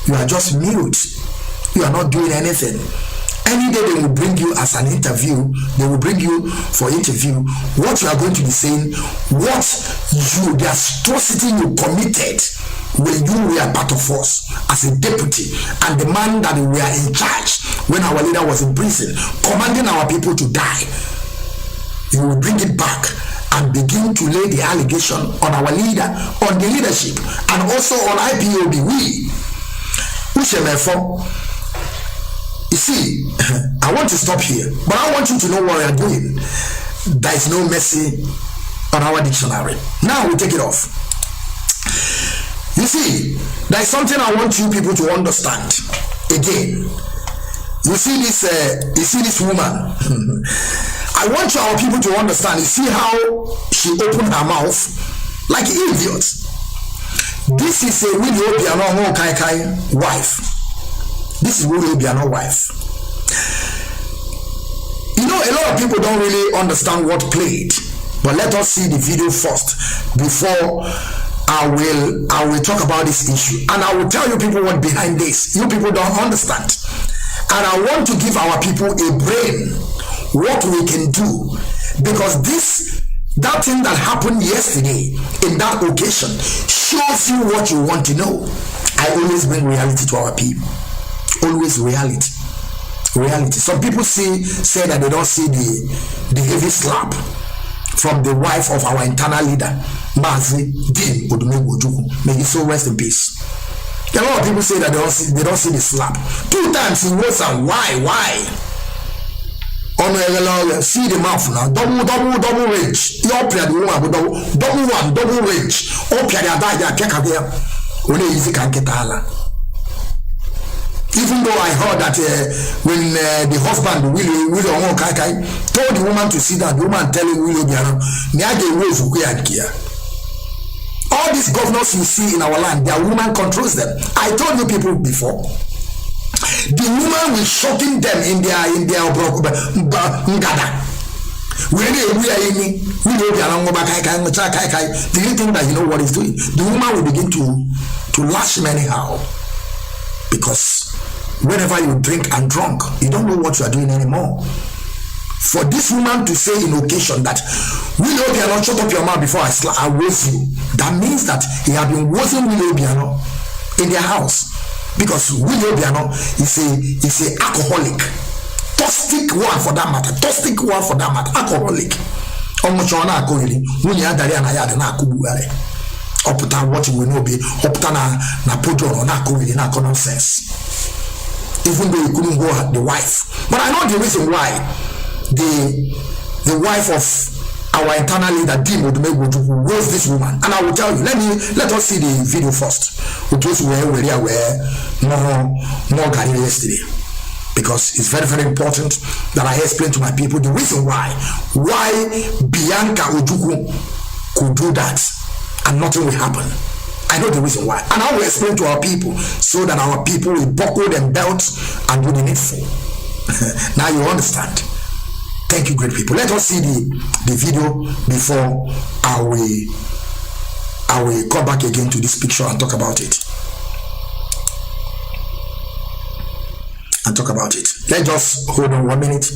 You are just mute. You are not doing anything. Any day they will bring you as an interview, they will bring you for interview. What you are going to be saying, what you, the atrocity you committed when you were part of us as a deputy and the man that we were in charge when our leader was in prison, commanding our people to die. You will bring it back and begin to lay the allegation on our leader, on the leadership, and also on IPOB. We, Uche Mefor. You see, I want to stop here, but I want you to know what we are doing. There is no mercy on our dictionary. Now we take it off. You see, there is something I want you people to understand. Again, you see this woman. I want our people to understand. You see how she opened her mouth like an idiot. This is a Willie Obiano Kai wife. This is Willie Obiano wife. You know, a lot of people don't really understand what played, but let us see the video first before I will talk about this issue, and I will tell you people what behind this. You people don't understand, and I want to give our people a brain what we can do, because that thing that happened yesterday in that occasion shows you what you want to know. I always bring reality to our people. Always reality. Some people say that they don't see the heavy slap from the wife of our internal leader, Mazi. May he so rest in peace. A lot of people say that they don't see the slap. 2 times he was and why? See the mouth now. Double range. Double range. Only easy can get even though I heard that when the husband Willie told the woman to sit down, the woman telling Willie all these governors you see in our land, their woman controls them. I told you people before. The woman will shocking them in their ngada. Do you think that you know what he's doing? The woman will begin to lash him anyhow, because whenever you drink and drunk, you don't know what you are doing anymore. For this woman to say in occasion that Willie Obiano, shut up your mouth before I roast you, that means that he had been roasting Willie Obiano in their house, because Willie Obiano is a alcoholic, toxic one for that matter, alcoholic. Oputa what you will know be oputa na podro na COVID na nonsense. Even though he couldn't go at the wife, but I know the reason why the wife of our internal leader Dim was this woman, and I will tell you. Let us see the video first. Okay, so we're more Gary yesterday, because it's very, very important that I explain to my people the reason why Bianca Ojukwu could do that and nothing will happen. I know the reason why, and I will explain to our people so that our people will buckle them belts and do the needful. Now you understand. Thank you, great people. Let us see the video before I will come back again to this picture and talk about it. Let's just hold on 1 minute.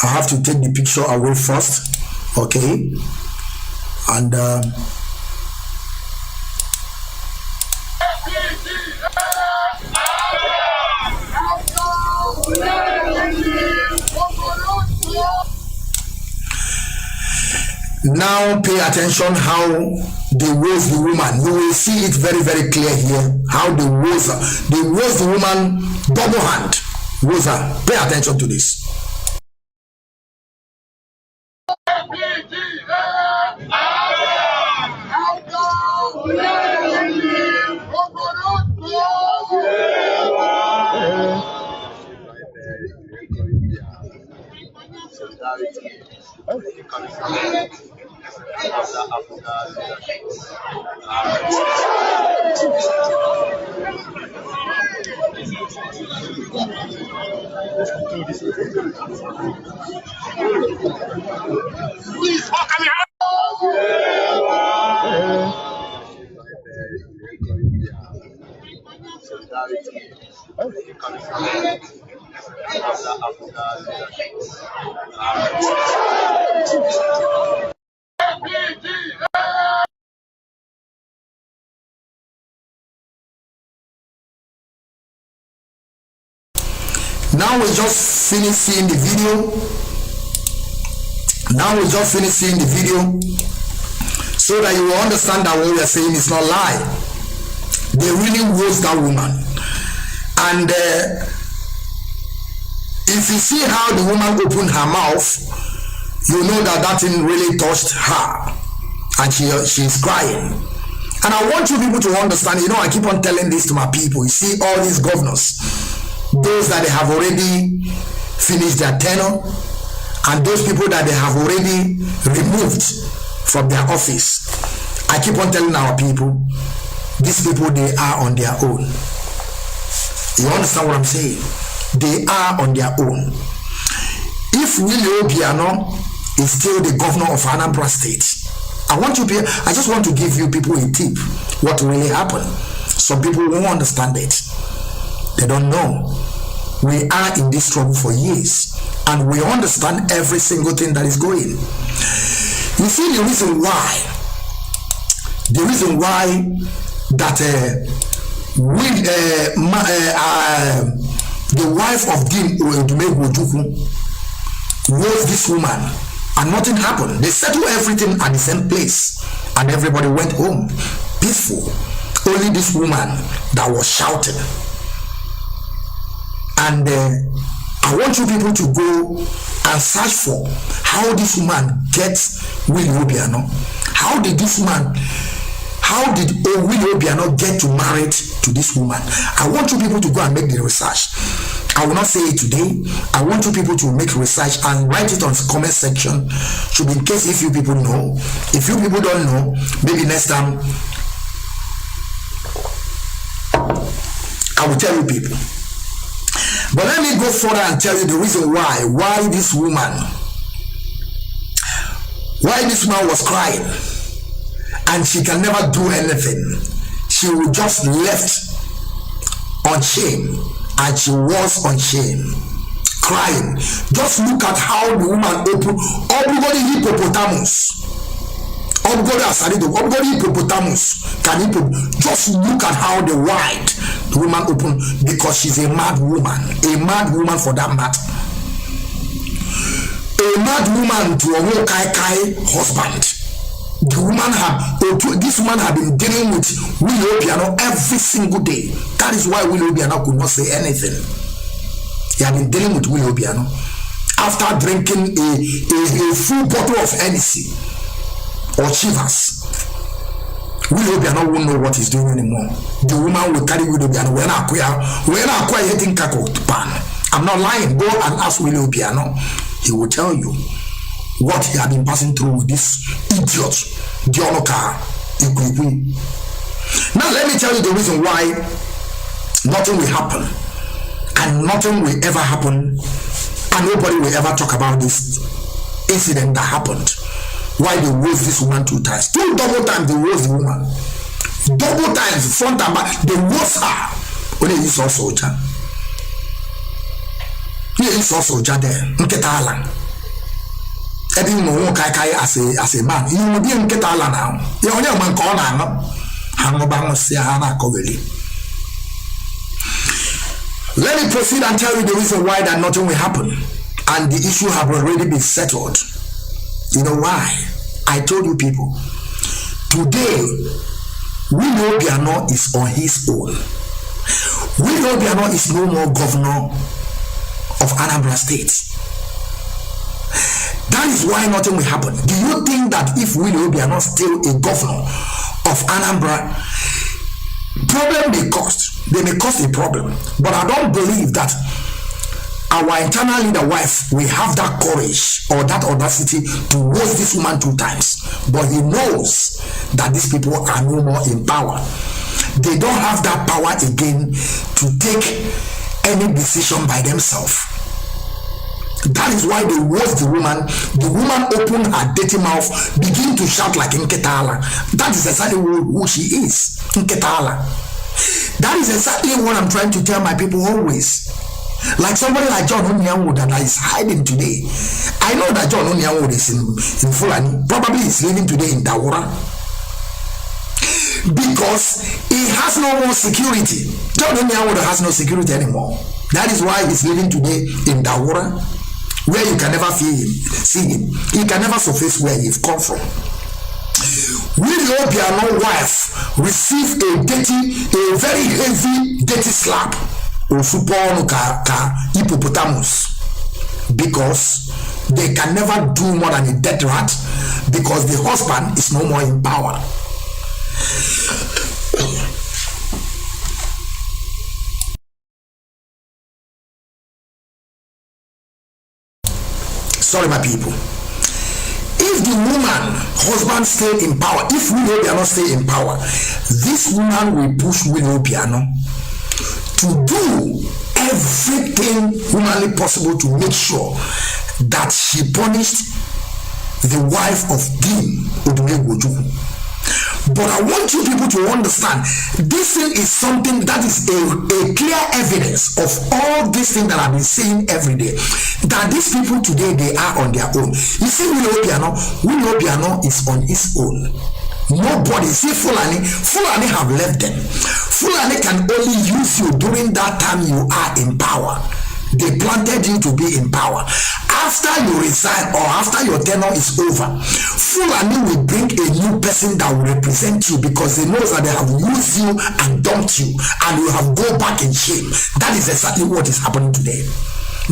I have to take the picture away first. Okay, and now pay attention how they roast the woman. You will see it very, very clear here how they roast the woman double hand. Rosa, pay attention to this. Please welcome me. Now we just finished seeing the video. So that you will understand that what we are saying is not lie. They really was that woman. And if you see how the woman opened her mouth, you know that thing really touched her. And she's crying. And I want you people to understand, I keep on telling this to my people. You see all these governors, those that they have already finished their tenure, and those people that they have already removed from their office. I keep on telling our people, these people, they are on their own. You understand what I'm saying? They are on their own. If Willie Obiano is still the governor of Anambra State, I just want to give you people a tip what really happened. Some people won't understand it. They don't know. We are in this trouble for years, and we understand every single thing that is going. You see the reason why that the wife of Dim Oedumegwu was this woman, and nothing happened. They settled everything at the same place, and everybody went home peaceful. Only this woman that was shouting. And I want you people to go and search for how this woman gets Willie Obiano. How did Willie Obiano get to marry to this woman? I want you people to go and make the research. I will not say it today. I want you people to make research and write it on the comment section. Should be in case if you people know. If you people don't know, maybe next time I will tell you people. But let me go further and tell you the reason why this woman was crying, and she can never do anything. She was just left on shame, and she was on shame, crying. Just look at how the woman opened. Everybody hippopotamus. Just look at how the woman opened, because she's a mad woman for that matter. A mad woman to a Wokai husband. This woman had been dealing with Willie Obiano every single day. That is why Willie Obiano could not say anything. He had been dealing with Willie Obiano after drinking a full bottle of Hennessy or Chivas. Willie Obiano won't know what he's doing anymore. The woman will carry Willie Obiano. When I acquire hitting kako pan. I'm not lying. Go and ask Willie Obiano. He will tell you what he had been passing through with this idiot, Dionoka Ikwipi. Now let me tell you the reason why nothing will happen, and nothing will ever happen, and nobody will ever talk about this incident that happened. Why they roast this woman 2 times. 2 double times they roast the woman. Double times, front and back, they roast her. Only you saw soldier. You saw soldier there. Nketalan. Every no kai as a man. You will be in Nketalan now. You only a man call now. Hangobang Siana Koveli. Let me proceed and tell you the reason why that nothing will happen. And the issue have already been settled. You know why? I told you people. Today, Willie Obiano is on his own. Willie Obiano is no more governor of Anambra State. That is why nothing will happen. Do you think that if Willie Obiano is still a governor of Anambra, problem may cause a problem. But I don't believe that our internal leader wife will have that courage or that audacity to roast this woman 2 times. But he knows that these people are no more in power. They don't have that power again to take any decision by themselves. That is why they roast the woman. The woman opened her dirty mouth, begin to shout like Nketala. That is exactly who she is, Nketala. That is exactly what I'm trying to tell my people always. Like somebody like John Onyango that is hiding today. I know that John Onyango is in Fulani. Probably is living today in Dawara. Because he has no more security. John Onyango has no security anymore. That is why he's living today in Dawara, where you can never see him. He can never surface where he's come from. Willie Obiano wife received a very heavy, dirty slap of hippopotamus, because they can never do more than a dead rat, because the husband is no more in power. Sorry, my people. If the woman, husband stay in power, if Willie Obiano stay in power, this woman will push Willie Obiano to do everything humanly possible to make sure that she punished the wife of Dim Odumegwu. But I want you people to understand, this thing is something that is a clear evidence of all these things that I've been saying every day, that these people today, they are on their own. You see, Willie Obiano is on his own. Nobody, see, Fulani have left them. Fulani can only use you during that time you are in power. They planted you to be in power. After you resign or after your tenure is over, Fulani will bring a new person that will represent you, because they know that they have used you and dumped you, and you have go back in shame. That is exactly what is happening today.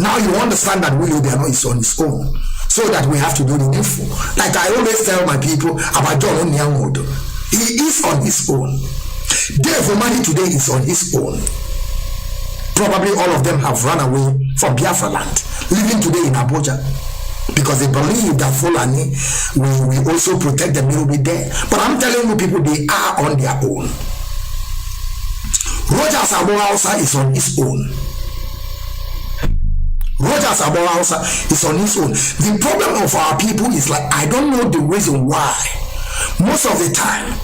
Now you understand that Willie Obiano is on his own, so that we have to do the needful. Like I always tell my people about John Onyango. He is on his own. Dave Omani today is on his own. Probably all of them have run away from Biafra land, living today in Abuja, because they believe that Fulani will also protect them, they will be there. But I'm telling you people, they are on their own. Roger Sabotage is on his own. Roger Sabotage is on his own. The problem of our people is, like, I don't know the reason why. Most of the time,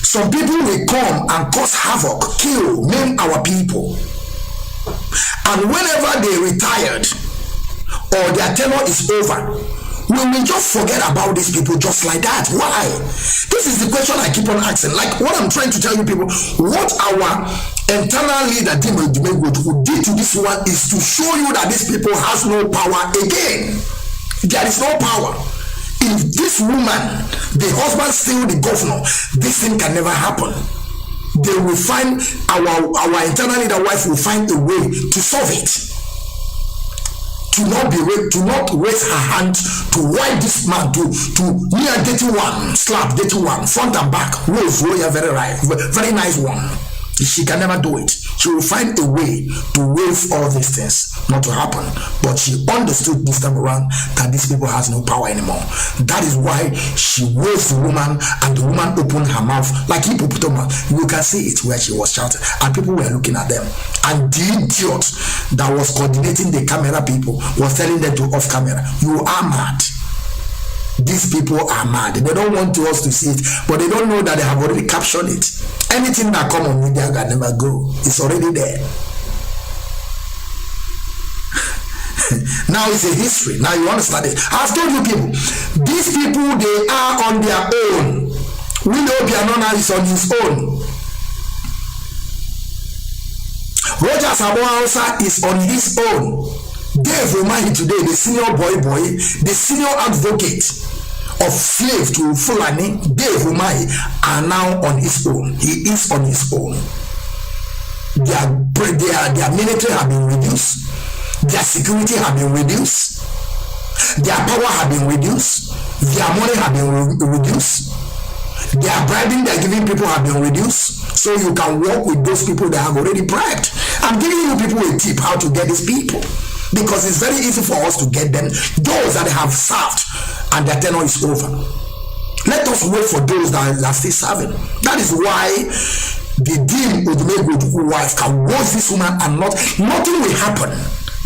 some people will come and cause havoc, kill, maim our people. And whenever they retired or their tenure is over, we will just forget about these people just like that. Why? This is the question I keep on asking. Like what I'm trying to tell you people, what our internal leader who did to this one is to show you that these people has no power again. There is no power. If this woman, the husband still the governor, this thing can never happen. They will find our internal leader wife will find a way to solve it. To not raise her hand to wipe this man to near dirty one, slap dirty one, front and back, very nice one. She can never do it. She will find a way to waive all these things not to happen. But she understood this time around that these people has no power anymore. That is why she waived the woman, and the woman opened her mouth like hippopotamus. You can see it where she was shouting, and people were looking at them. And the idiot that was coordinating the camera people was telling them to off camera. You are mad. These people are mad. They don't want us to see it, but they don't know that they have already captured it. Anything that come on media can never go. It's already there. Now it's a history. Now you understand it. I've told you people, these people, they are on their own. Willie Obiano now is on his own. Roger Sabotage is on his own. Dave Omani today, the senior boy, the senior advocate of slave to Fulani, Dave Omani, are now on his own. He is on his own. Their military have been reduced. Their security have been reduced. Their power have been reduced. Their money have been reduced. Their bribing they're giving people have been reduced. So you can work with those people that have already bribed. I'm giving you people a tip how to get these people, because it's very easy for us to get them, those that have served and their tenure is over. Let us wait for those that are still serving. That is why the deal with the wife can watch this woman and nothing will happen.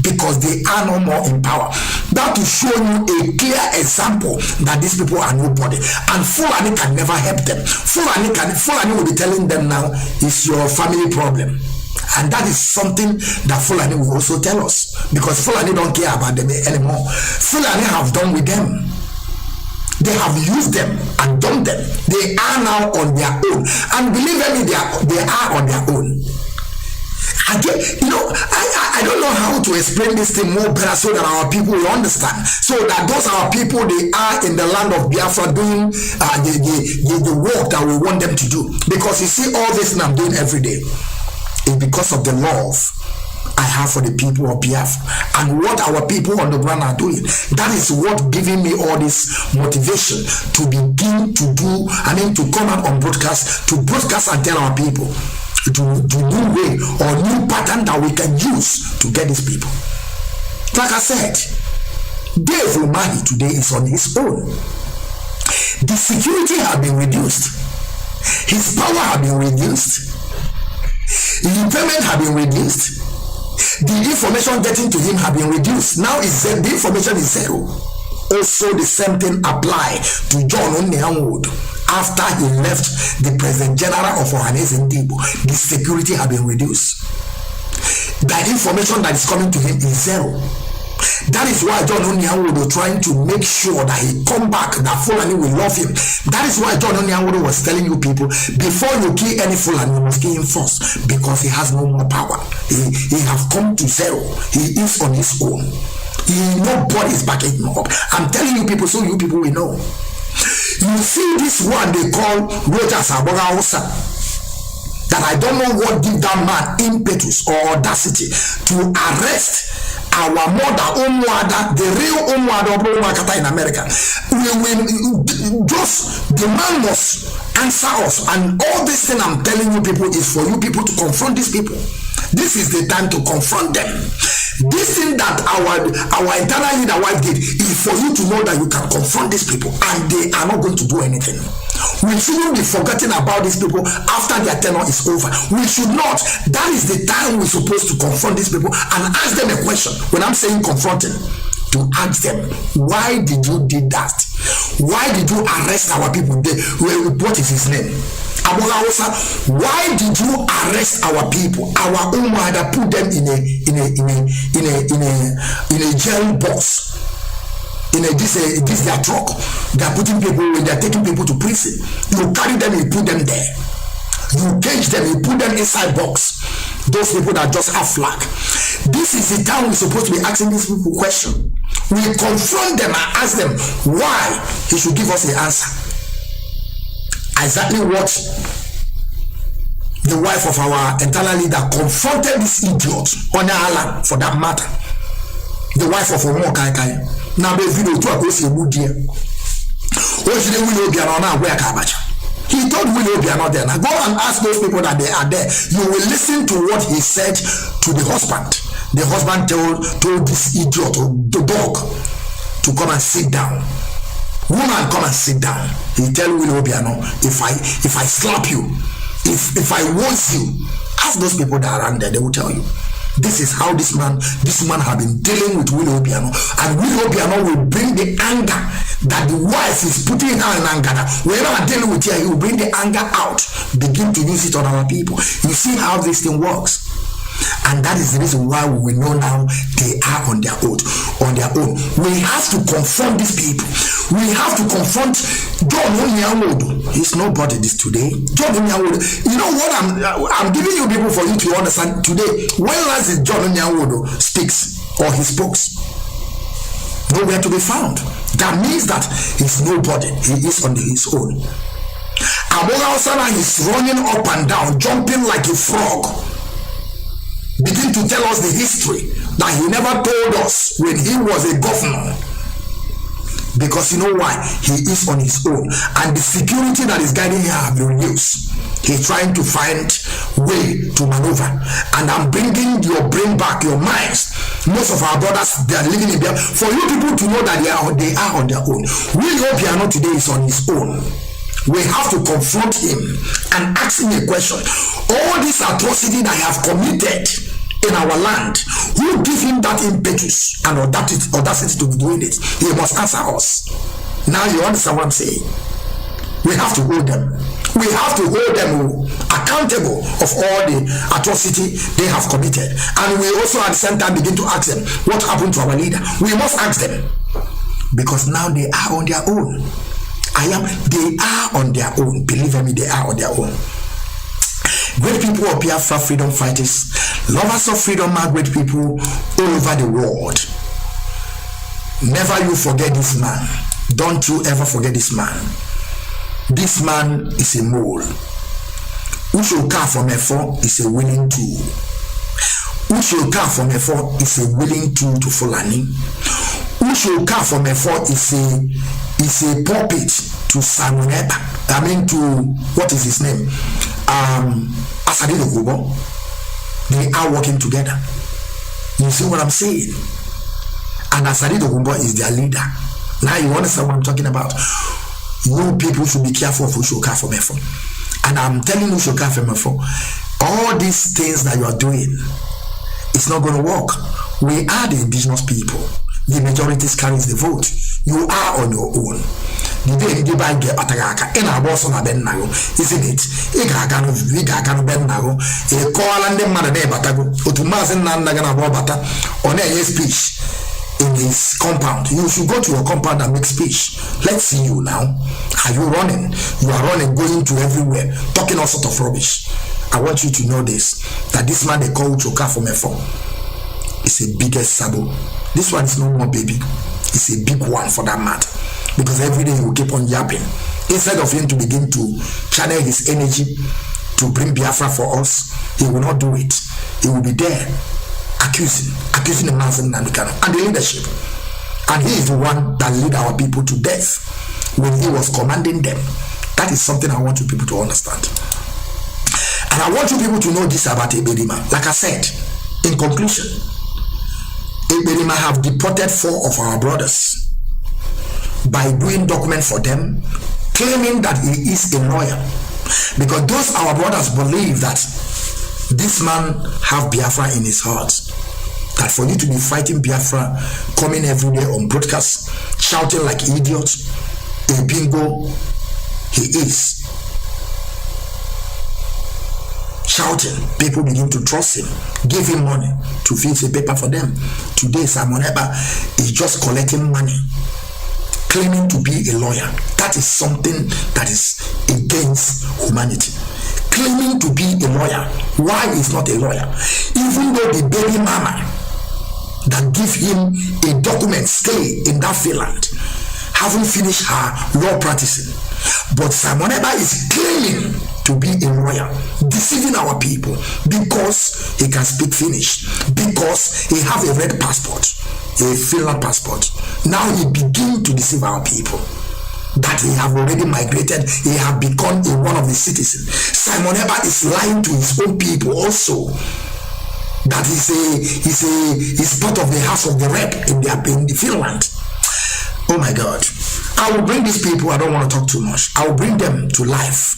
because they are no more in power. That to show you a clear example that these people are nobody, and Fulani can never help them. Fulani will be telling them now, it's your family problem. And that is something that Fulani will also tell us, because Fulani don't care about them anymore. Fulani have done with them. They have used them and done them. They are now on their own. And believe me, they are on their own. Again, I don't know how to explain this thing more better so that our people will understand. So that those are people, they are in the land of Biafra doing the work that we want them to do. Because you see, all this thing I'm doing every day is because of the love I have for the people of Biafra and what our people on the ground are doing. That is what giving me all this motivation to begin to do, to come out on broadcast, to broadcast and tell our people to new way or new pattern that we can use to get these people. Like I said, Dave Umahi today is on his own. The security has been reduced. His power has been reduced. The payment has been reduced. The information getting to him have been reduced. Now the information is zero. Also, the same thing apply to John Onyewood after he left the President General of Ohanes Ndibo. The security have been reduced. The information that is coming to him is zero. That is why John Onyewood was trying to make sure that he come back, that Fulani will love him. That is why John Onyewood was telling you people, before you kill any Fulani, you must kill him first, because he has no more power. He has come to zero. He is on his own. Nobody is backing him up. I'm telling you people, so you people will know. You see this one they call Roger Sabotage, that I don't know what give that man impetus or audacity to arrest our mother Umwada, the real Umwada in America. The man must answer us, and all this thing I'm telling you people is for you people to confront these people. This is the time to confront them. This thing that our internal leader wife did is for you to know that you can confront these people and they are not going to do anything. We shouldn't be forgetting about these people after their tenure is over. We should not. That is the time we're supposed to confront these people and ask them a question. When I'm saying confronting, to ask them, why did you do that? Why did you arrest our people? What is his name? Why did you arrest our people? Our Umada put them in a jail box. This their truck. They are putting people, they are taking people to prison. You carry them, you put them there. You cage them, you put them inside box. Those people that just have flag. This is the time we're supposed to be asking these people questions. We confront them and ask them why. He should give us the answer. Exactly what the wife of our internal leader confronted this idiot on the island, for that matter. The wife of Omo Kai. Now the video to go see Woodie. He told Willow they are not there. Now go and ask those people that they are there. You will listen to what he said to the husband. The husband told this idiot, the dog, to come and sit down. Woman, come and sit down. He tell Willow Biano, if I slap you, if I want you, ask those people that are around there, they will tell you. This is how this woman have been dealing with Willow Biano, and Willow Biano will bring the anger that the wife is putting her in anger. Whenever I'm dealing with her, he will bring the anger out, begin to use it on our people. You see how this thing works. And that is the reason why we know now they are on their own. We have to confront these people. We have to confront John Onyewood. He's nobody this today. John Onyewood. You know what I'm giving you people for you to understand today. When last is John Onyewood speaks or he spoke? Nowhere to be found. That means that he's nobody. He is on his own. Aboga Osana is running up and down, jumping like a frog. Begin to tell us the history that he never told us when he was a governor. Because you know why? He is on his own. And the security that is guiding him have been reduced. He's trying to find way to maneuver. And I'm bringing your brain back, your minds. Most of our brothers, they are living in there. For you people to know that they are on their own. William Piano today is on his own. We have to confront him and ask him a question. All this atrocity that I have committed in our land, who give him that impetus and audacity to be doing it, he must answer us. Now you understand what I'm saying? We have to hold them. We have to hold them accountable of all the atrocity they have committed. And we also at the same time begin to ask them, what happened to our leader? We must ask them. Because now they are on their own. They are on their own. Believe me, they are on their own. Great people of Biafra, freedom fighters, lovers of freedom, are great people all over the world. Never you forget this man. Don't you ever forget this man. This man is a mole. Uche Mefor is a willing tool. Uche Mefor is a willing tool to Fulani. Uche Mefor is a puppet to Samuneba. I mean to, what is his name? Asadidogubo. They are working together. You see what I'm saying? And Asadidogubo is their leader. Now you understand what I'm talking about. You people should be careful of Uche Mefor. And I'm telling Uche Mefor, all these things that you are doing, it's not going to work. We are the indigenous people. The majority carries the vote. You are on your own. The day you buy get Batagaka in our boss on a ben nago, isn't it? Igakano ben nago, a call and the mother batago, or to Mazi Nandagana Bobata on a speech in his compound. You should go to your compound and make speech. Let's see you now. Are you running? You are running, going to everywhere, talking all sort of rubbish. I want you to know this, that this man they call Uche Mefor is the biggest sabo. This one is no more baby. It's a big one for that matter. Because every day he will keep on yapping. Instead of him to begin to channel his energy to bring Biafra for us, he will not do it. He will be there accusing the Mazi and the leadership. And he is the one that led our people to death when he was commanding them. That is something I want you people to understand. And I want you people to know this about Ebelima. Like I said, in conclusion, Ebelima have deported 4 of our brothers by doing document for them, claiming that he is a lawyer. Because those our brothers believe that this man have Biafra in his heart. That for you to be fighting Biafra, coming every day on broadcast, shouting like idiots, a bingo, he is. Shouting, people begin to trust him, give him money to fill the paper for them. Today, Samoneba is just collecting money, claiming to be a lawyer. That is something that is against humanity. Claiming to be a lawyer. Why is not a lawyer? Even though the baby mama that give him a document stay in that Finland haven't finished her law practicing, but Samoneba is claiming to be a lawyer, deceiving our people because he can speak Finnish, because he have a red passport, a Finland passport. Now he begin to deceive our people that he have already migrated, he have become one of the citizens. Samoneba is lying to his own people also, that he's part of the house of the rep in the Finland. Oh my God. I will bring these people, I don't want to talk too much, I will bring them to life.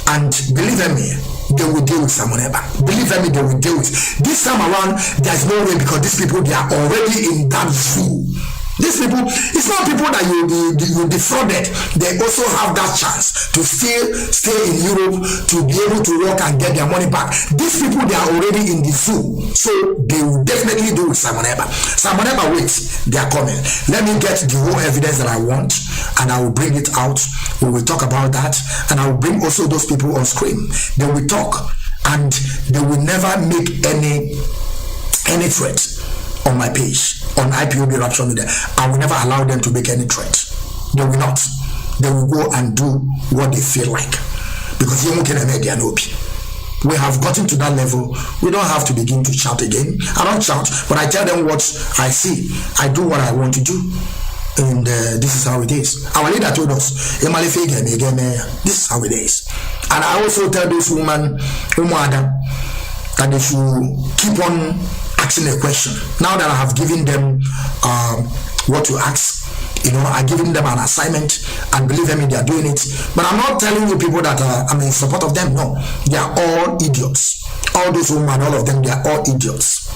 And believe me, they will deal with Samoneba. Believe me, they will deal with. This time around, there's no way, because these people, they are already in that zoo. These people, it's not people that you defrauded. They also have that chance to still stay in Europe, to be able to work and get their money back. These people, they are already in the zoo. So they will definitely do with Samoneba. Samoneba, wait, they are coming. Let me get the whole evidence that I want, and I will bring it out. We will talk about that, and I will bring also those people on screen. They will talk, and they will never make any threat on my page, on IPOB Rapture Media. I will never allow them to make any threat. They will not. They will go and do what they feel like. Because we have gotten to that level. We don't have to begin to shout again. I don't shout, but I tell them what I see. I do what I want to do. And this is how it is. Our leader told us, this is how it is. And I also tell those women that they should keep on asking a question. Now that I have given them what to ask, I'm giving them an assignment, and believe me, they are doing it. But I'm not telling you people that I'm in support of them. No, they are all idiots. All those women, all of them, they are all idiots.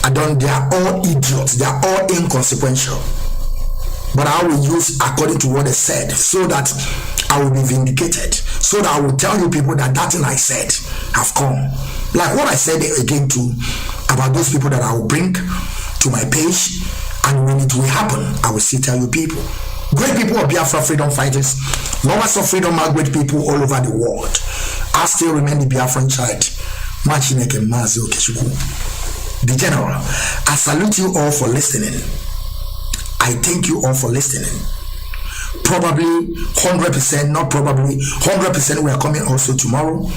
They are all idiots. They are all inconsequential. But I will use according to what they said, so that I will be vindicated, so that I will tell you people that thing I said have come. Like what I said again too about those people that I will bring to my page, and when it will happen, I will still tell you people. Great people of Biafra freedom fighters, lovers of freedom are great people all over the world. I still remain the Biafran child, Mazi the general. I salute you all for listening. I thank you all for listening. Probably 100%, not probably 100%, we are coming also tomorrow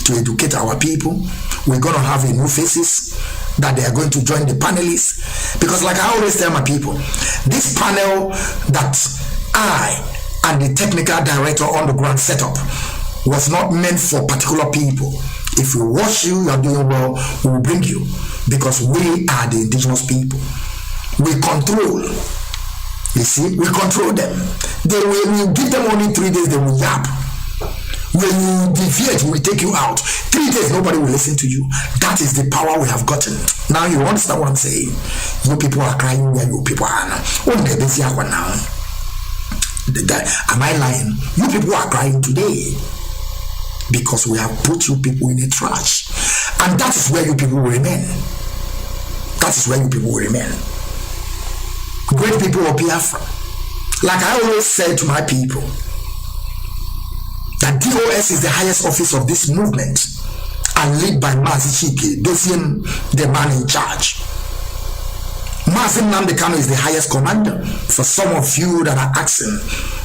to educate our people. We're going to have a new faces that they are going to join the panelists, because like I always tell my people, this panel that I and the technical director on the ground set up was not meant for particular people. If we watch you, you are doing well, we will bring you, because we are the indigenous people. We control. You see, we control them. We give them only 3 days, they will yap. When you deviate, we take you out. 3 days, nobody will listen to you. That is the power we have gotten. Now you understand what I'm saying? You people are crying where you people are now. Am I lying? You people are crying today because we have put you people in the trash. And that is where you people will remain. That is where you people will remain. Great people of Biafra. Like I always say to my people, that DOS is the highest office of this movement, and led by Mazi, the man in charge. Nnamdi Kanu is the highest commander. For some of you that are asking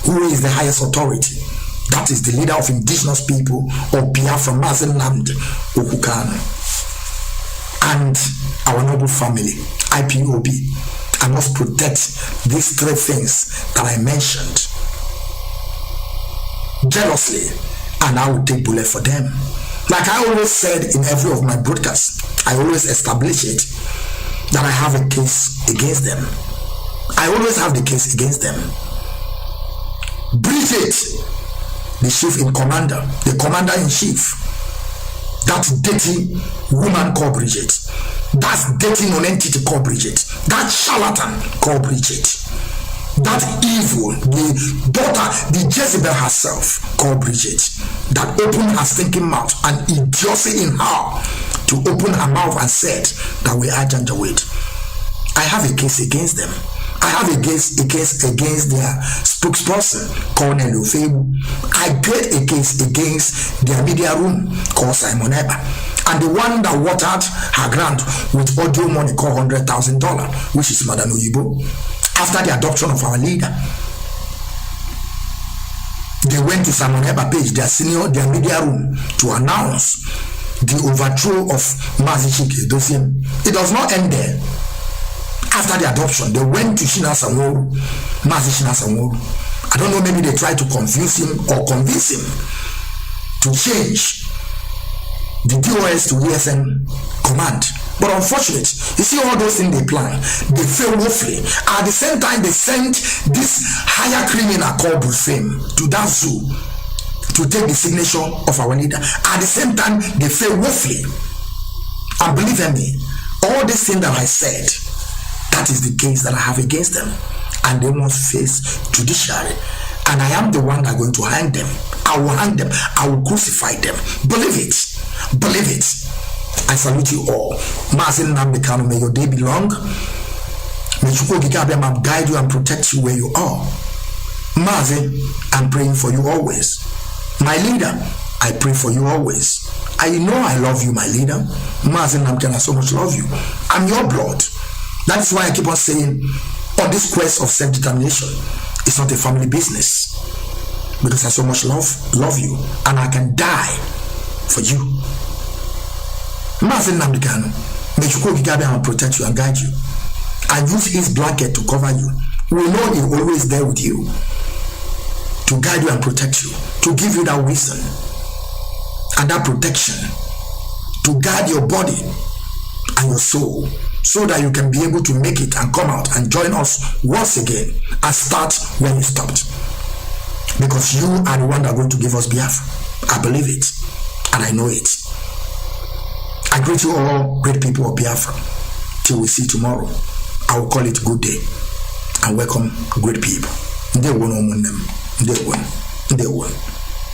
who is the highest authority, that is the leader of indigenous people of Biafra, Nnamdi Kanu, and our noble family, IPOB. I must protect these 3 things that I mentioned jealously, and I will take bullet for them. Like I always said in every of my broadcasts, I always establish it that I have a case against them. I always have the case against them. Bridget, the chief in commander, the commander in chief, that dirty woman called Bridget, that dirty non-entity called Bridget, that charlatan called Bridget, that evil, the daughter, the Jezebel herself called Bridget, that opened her stinking mouth and idiocy in her to open her mouth and said that we are Janjaweed. I have a case against them. I have a case against their spokesperson called Nelufebu. I get a case against their media room called Simon Eba, and the one that watered her ground with audio money called $100,000, which is Madam Oyibo. After the adoption of our leader, they went to Simon Eba page, their media room, to announce the overthrow of Mazi. It does not end there. After the adoption, they went to Mazi Shina Sanwo. I don't know, maybe they tried to confuse him or convince him to change the DOS to ESN command. But unfortunately, you see all those things they plan, they fail woefully. At the same time, they sent this higher criminal called Bufem to that zoo to take the signature of our leader. At the same time, they fail woefully. And believe me, all these things that I said, that is the case that I have against them. And they must face judiciary. And I am the one that is going to hang them. I will hang them. I will crucify them. Believe it. Believe it. I salute you all. Mazi Nnamdi Kanu, may your day be long. May Chukwuokike guide you and protect you where you are. Mazi, I'm praying for you always. My leader, I pray for you always. I know I love you, my leader. Mazi Nnamdi Kanu, I so much love you. I'm your blood. That is why I keep on saying, on this quest of self-determination, it's not a family business. Because I so much love you, and I can die for you. Mazi Nnamdi Kanu, may Chukwuokike protect you and guide you, and use his blanket to cover you. We know he's always there with you to guide you and protect you, to give you that wisdom and that protection, to guide your body and your soul, so that you can be able to make it and come out and join us once again and start where you stopped. Because you are the one that are going to give us Biafra. I believe it and I know it. I greet you all, great people of Biafra. Till we see tomorrow, I will call it good day and welcome great people. They won.